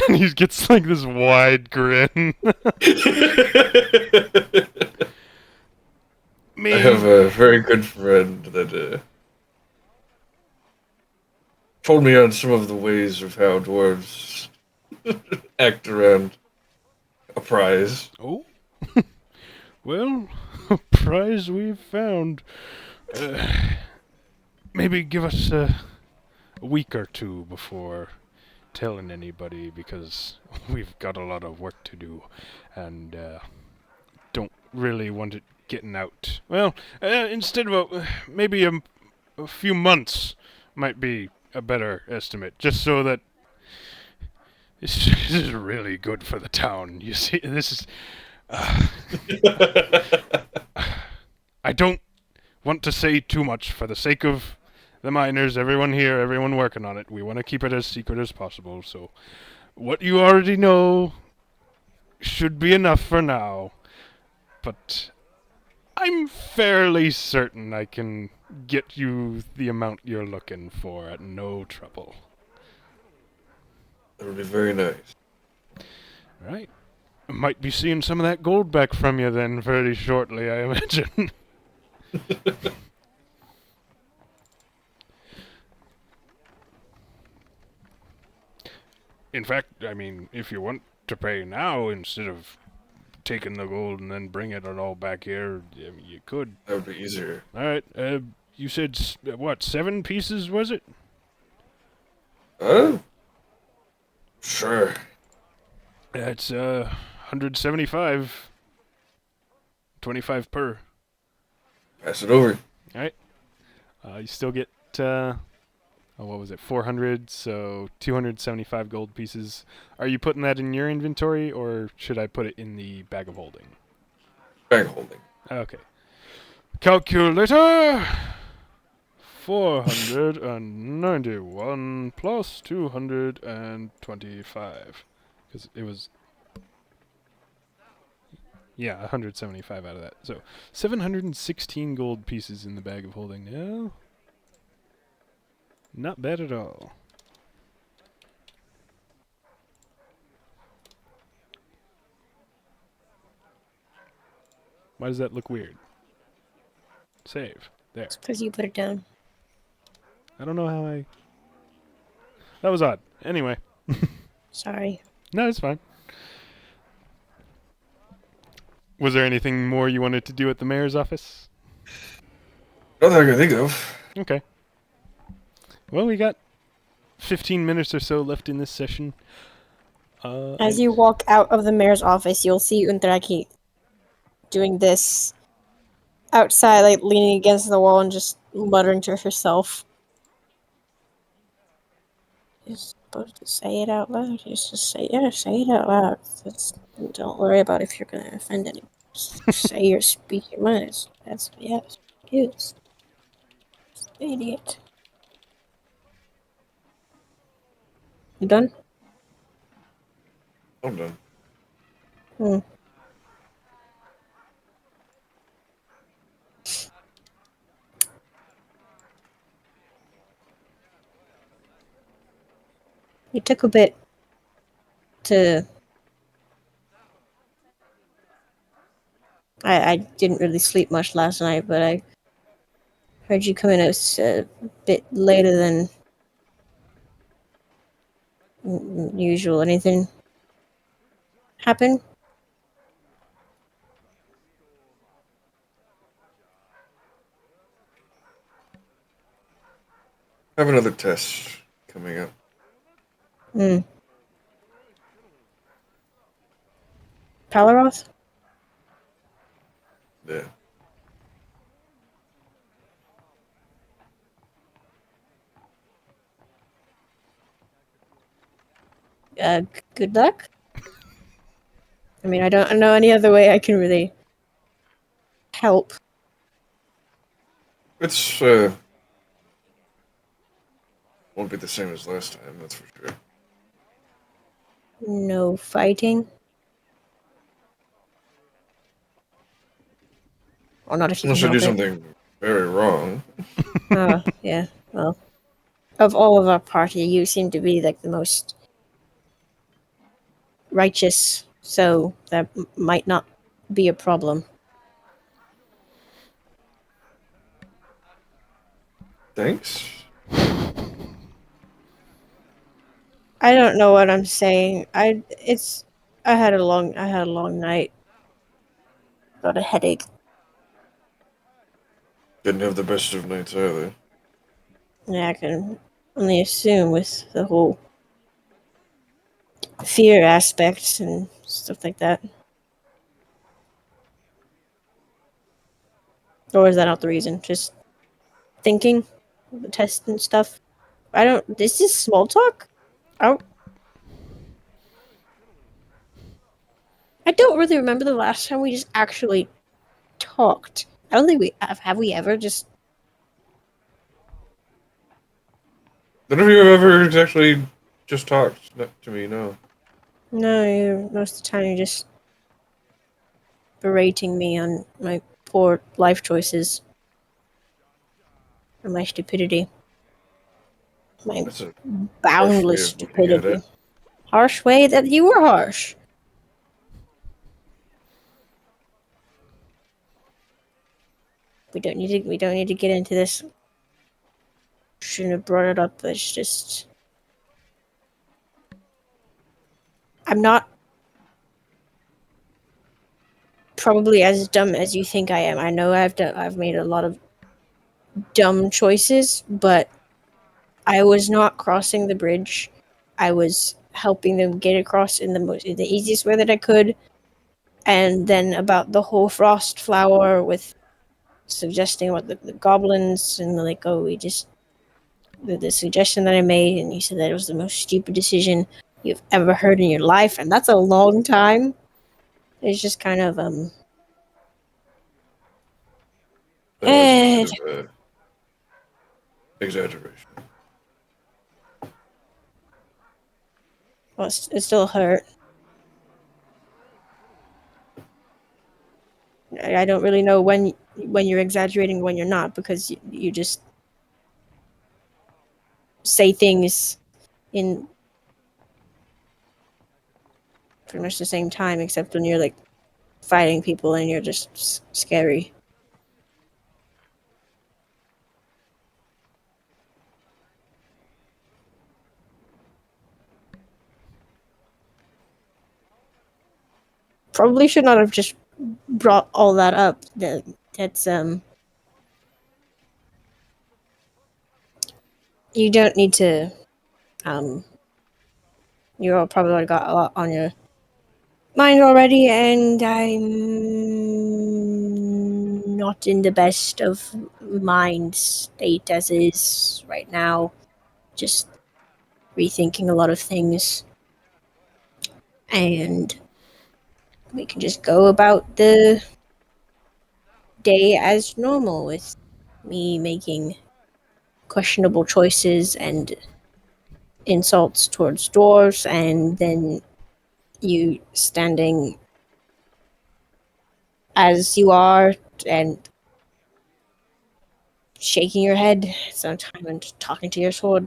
And he gets like this wide grin. I have a very good friend that told me on some of the ways of how dwarves act around a prize. Oh? Well, a prize we've found. Maybe give us a week or two before telling anybody, because we've got a lot of work to do and don't really want it getting out. Well, instead of maybe a few months might be a better estimate, just so that this is really good for the town. You see, this is... I don't want to say too much for the sake of the miners, everyone here, everyone working on it. We want to keep it as secret as possible, so what you already know should be enough for now. But I'm fairly certain I can get you the amount you're looking for at no trouble. That would be very nice. Right. Might be seeing some of that gold back from you then very shortly, I imagine. In fact, I mean, if you want to pay now instead of taking the gold and then bring it all back here, I mean, you could. That would be easier. All right. You said what? 7 pieces was it? Sure. That's 175. 25 per. Pass it over. All right. You still get what was it? 400. So 275 gold pieces. Are you putting that in your inventory, or should I put it in the bag of holding? Bag holding. Okay. Calculator. 491 plus 225. Because it was... Yeah, 175 out of that. So, 716 gold pieces in the bag of holding now. Not bad at all. Why does that look weird? Save. There. It's because you put it down. I don't know how I... That was odd. Anyway. Sorry. No, it's fine. Was there anything more you wanted to do at the mayor's office? Nothing I can think of. Okay. Well, we got 15 minutes or so left in this session. As you walk out of the mayor's office, you'll see Unthraki doing this outside, like leaning against the wall and just muttering to herself. You're supposed to say it out loud. You just say it out loud. Don't worry about if you're gonna offend anyone. Just say or speak your mind. That's it. Idiot. You done? I'm done. Hmm. It took a bit to. I didn't really sleep much last night, but I heard you come in a bit later than usual. Anything happen? I have another test coming up. Hmm. Palaroth? Yeah. Good luck. I mean, I don't know any other way I can really help. It's won't be the same as last time, that's for sure. No fighting. Or not if you can Unless I do help it. something very wrong. Yeah. Well, of all of our party, you seem to be like the most righteous, so that might not be a problem. Thanks. I don't know what I'm saying. I had a long night. Got a headache. Didn't have the best of nights either. Yeah, I can only assume with the whole fear aspect and stuff like that. Or is that not the reason? Just thinking, the test and stuff. I don't. This is small talk. I I don't really remember the last time we just actually talked. I don't think we have. Have we ever just? None of you have ever actually just talked to me, no. No, most of the time you're just berating me on my poor life choices and my stupidity. My That's a harsh way boundless of looking at stupidity. it. Harsh way that you were harsh. We don't need to. We don't need to get into this. Shouldn't have brought it up. It's just. I'm not probably as dumb as you think I am. I know I've made a lot of dumb choices, but I was not crossing the bridge. I was helping them get across in the easiest way that I could. And then about the whole frost flower with suggesting what the goblins and like, oh, we just the suggestion that I made, and you said that it was the most stupid decision you've ever heard in your life, and that's a long time. It's just kind of That was a eh, bit of a exaggeration. well, it still hurt. I don't really know when you're exaggerating, when you're not, because you just say things in pretty much the same time, except when you're like fighting people and you're just scary. Probably should not have just brought all that up. That's you don't need to um you all probably got a lot on your mind already, and I'm not in the best of mind state as is right now. Just rethinking a lot of things. And we can just go about the day as normal with me making questionable choices and insults towards dwarves, and then you standing as you are and shaking your head sometime and talking to your sword.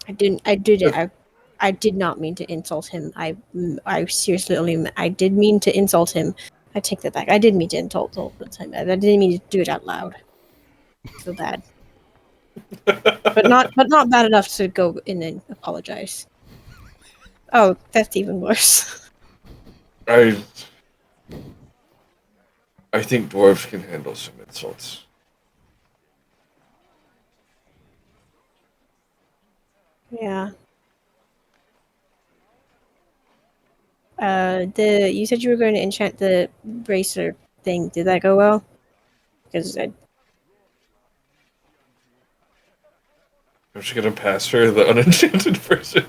I did not mean to insult him. I seriously I did mean to insult him. I take that back. I did mean to insult him. I didn't mean to do it out loud. I feel bad. but not bad enough to go in and apologize. Oh, that's even worse. I think dwarves can handle some insults. Yeah. You said you were going to enchant the bracer thing. Did that go well? Because I'm just gonna pass her the unenchanted person.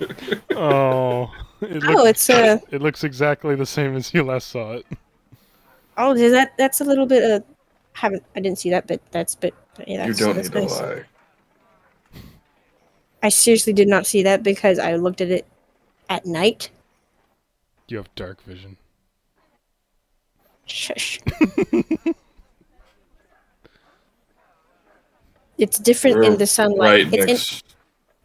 Oh, it looks exactly the same as you last saw it. Oh, that's a little bit. I didn't see that, but yeah, You don't that's need to nice. lie. I seriously did not see that because I looked at it at night. You have dark vision. Shush. It's different We're in the sunlight. right next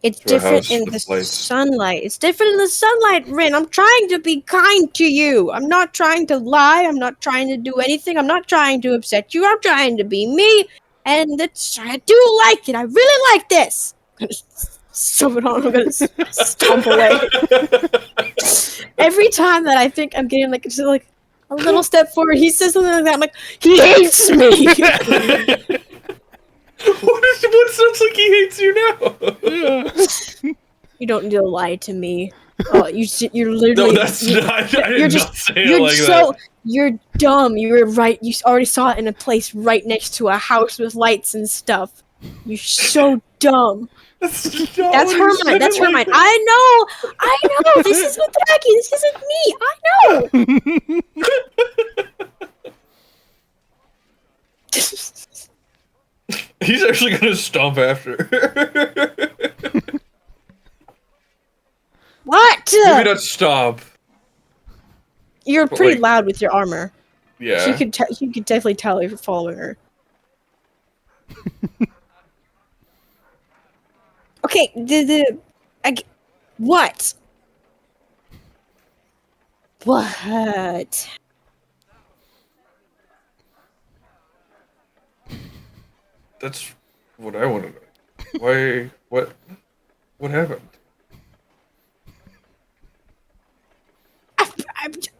It's to a different house in the with lights. sunlight. It's different in the sunlight, Rin. I'm trying to be kind to you. I'm not trying to lie. I'm not trying to do anything. I'm not trying to upset you. I'm trying to be me. And I do like it. I really like this. I'm gonna shove it on. I'm gonna stomp away. Every time that I think I'm getting just like a little step forward, he says something like that. I'm like, he hates me. What sounds like he hates you now? Yeah. You don't need to lie to me. Oh, you're literally. No, that's not. I did not say it like that. You're dumb. You were right. You already saw it in a place right next to a house with lights and stuff. You're so dumb. That's Hermite. That's Hermite. I know. This is Unthraki. This isn't me. I know. He's actually gonna stomp after her. What? Maybe not stomp. You're pretty loud with your armor. Yeah. You could definitely tell if you're following her. Okay, what? What? That's what I want to know. Why? What happened?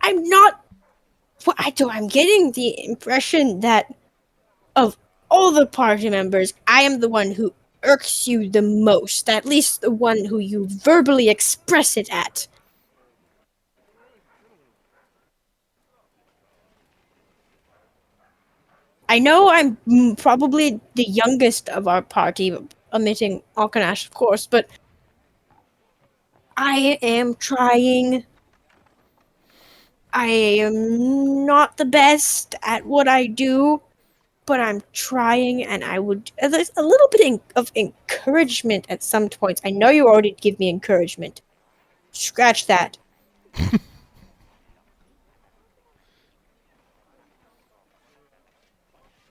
I'm not. What I do? I'm getting the impression that of all the party members, I am the one who irks you the most. At least the one who you verbally express it at. I know I'm probably the youngest of our party, omitting Alkanash, of course, but I am trying. I am not the best at what I do, but I'm trying, and I would. There's a little bit of encouragement at some points. I know you already give me encouragement. Scratch that.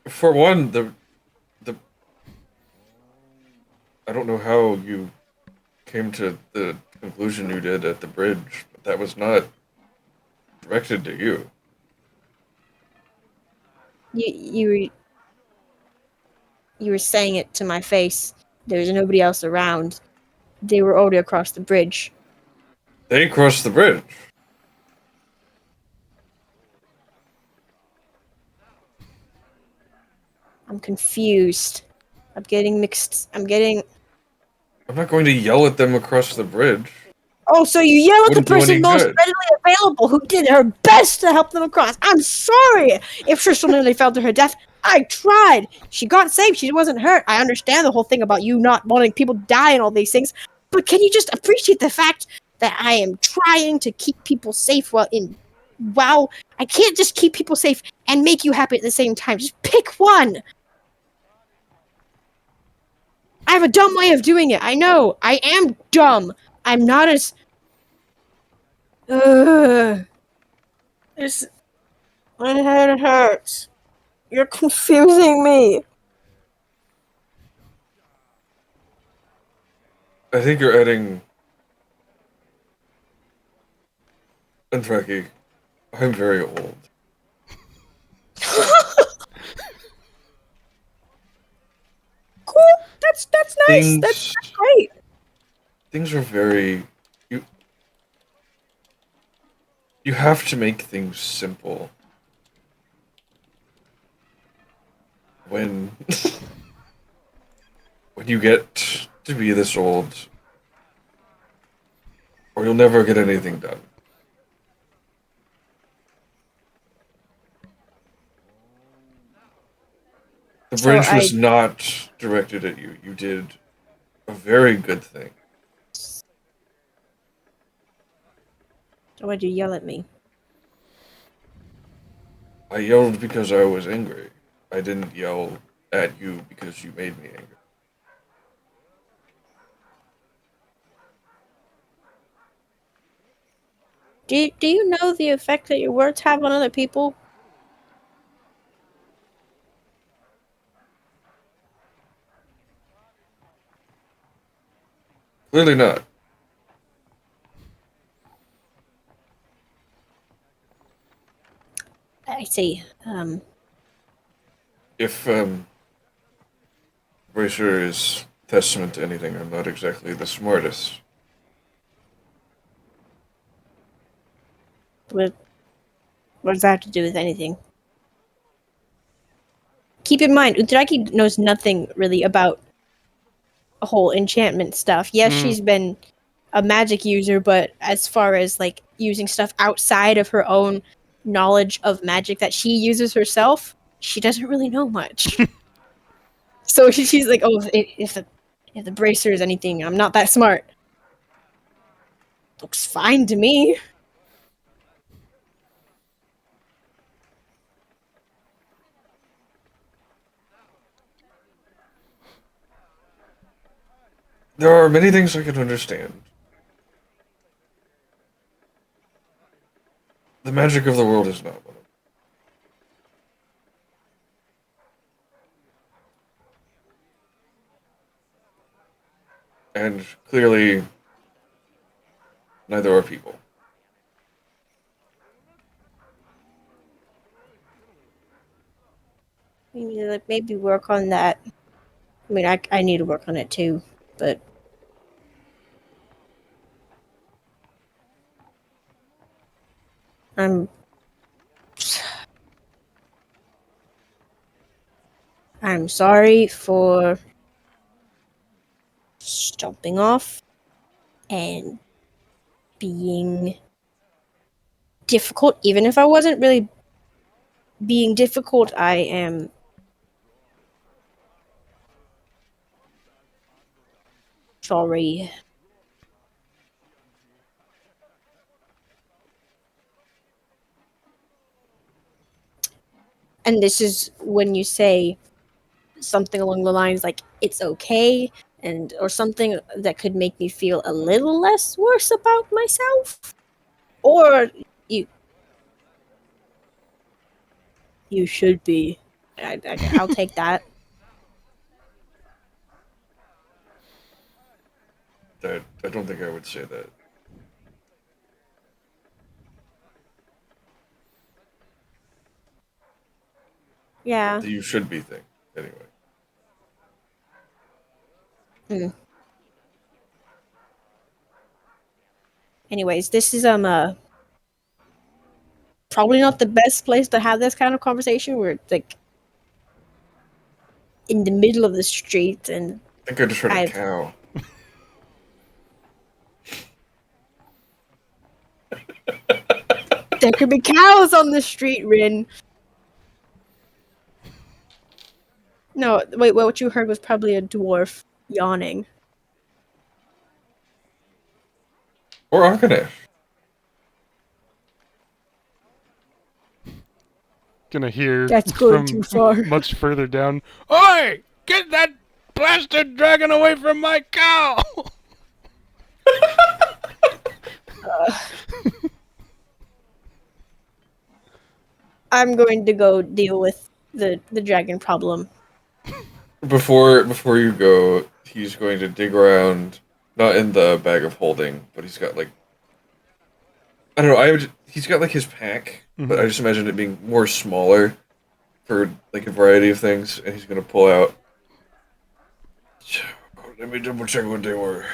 For one, the I don't know how you came to the conclusion you did at the bridge, but that was not directed to you. You were saying it to my face. There was nobody else around. They were already across the bridge. They crossed the bridge. I'm confused. I'm getting mixed. I'm not going to yell at them across the bridge. Oh, so you yell at the Wouldn't do any person most good. readily available who did her best to help them across. I'm sorry if Trishul nearly fell to her death. I tried. She got saved. She wasn't hurt. I understand the whole thing about you not wanting people to die and all these things. But can you just appreciate the fact that I am trying to keep people safe wow, I can't just keep people safe and make you happy at the same time. Just pick one. I have a dumb way of doing it. I know. I am dumb. I'm not as... It's... My head hurts. You're confusing me. I think you're adding... Unthraki, I'm very old. Cool. That's nice. That's great. Things are very... You have to make things simple. When... when you get to be this old, or you'll never get anything done. The bridge was not directed at you. You did a very good thing. So why'd you yell at me? I yelled because I was angry. I didn't yell at you because you made me angry. Do you know the effect that your words have on other people? Clearly not. I see. If Bracer is testament to anything, I'm not exactly the smartest. What does that have to do with anything? Keep in mind, Unthraki knows nothing really about a whole enchantment stuff. Yes, she's been a magic user, but as far as like using stuff outside of her own knowledge of magic that she uses herself, she doesn't really know much. So she's like, oh, if the bracer is anything, I'm not that smart. Looks fine to me. There are many things I can understand. The magic of the world is not one of them. And clearly, neither are people. We need to like maybe work on that. I mean, I need to work on it too, but I'm sorry for stomping off and being difficult. Even if I wasn't really being difficult, I am sorry. And this is when you say something along the lines like it's okay, and or something that could make me feel a little less worse about myself, or you should be. I'll take that. I don't think I would say that. Yeah. The you should be thing, anyway. Anyways, this is probably not the best place to have this kind of conversation. We're like in the middle of the street, and I think I just heard a cow. There could be cows on the street, Rin. No, wait, what you heard was probably a dwarf yawning. Or Arkanesh. Gonna hear That's going from too far. much further down. Oi! Get that blasted dragon away from my cow! I'm going to go deal with the dragon problem. Before you go, he's going to dig around, not in the bag of holding, but he's got like, I don't know. He's got like his pack, but I just imagine it being more smaller for like a variety of things, and he's gonna pull out. Let me double check what they were.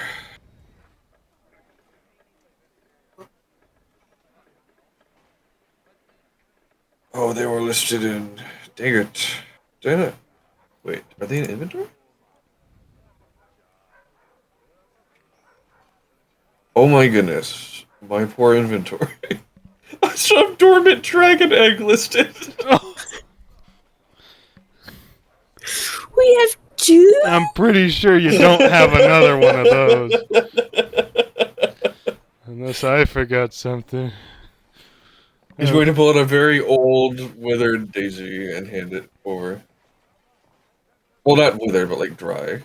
Oh, they were listed in. Dang it! Dang it! Wait, are they in inventory? Oh my goodness, my poor inventory. I still have dormant dragon egg listed. We have two? I'm pretty sure you don't have another one of those. Unless I forgot something. He's going to pull out a very old, withered daisy and hand it over. Well, not withered, but like dry.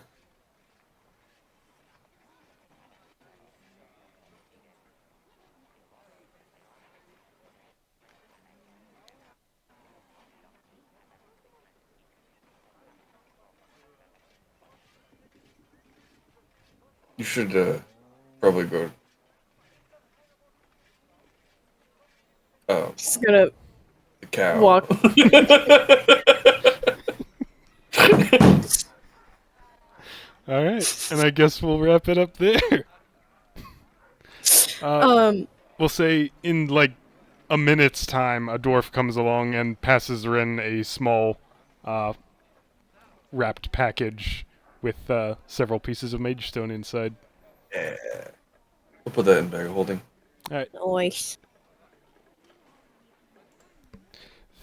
You should probably go. Just gonna The cow. walk. Alright, and I guess we'll wrap it up there. We'll say in like a minute's time, a dwarf comes along and passes Ren a small wrapped package with several pieces of mage stone inside. Yeah. We'll put that in bag of holding. Alright, Nice.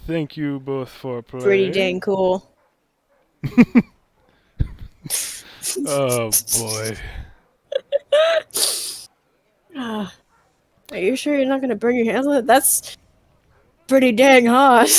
thank you both for playing. Pretty dang cool. Oh boy. Are you sure you're not gonna burn your hands on it? That's pretty dang hot.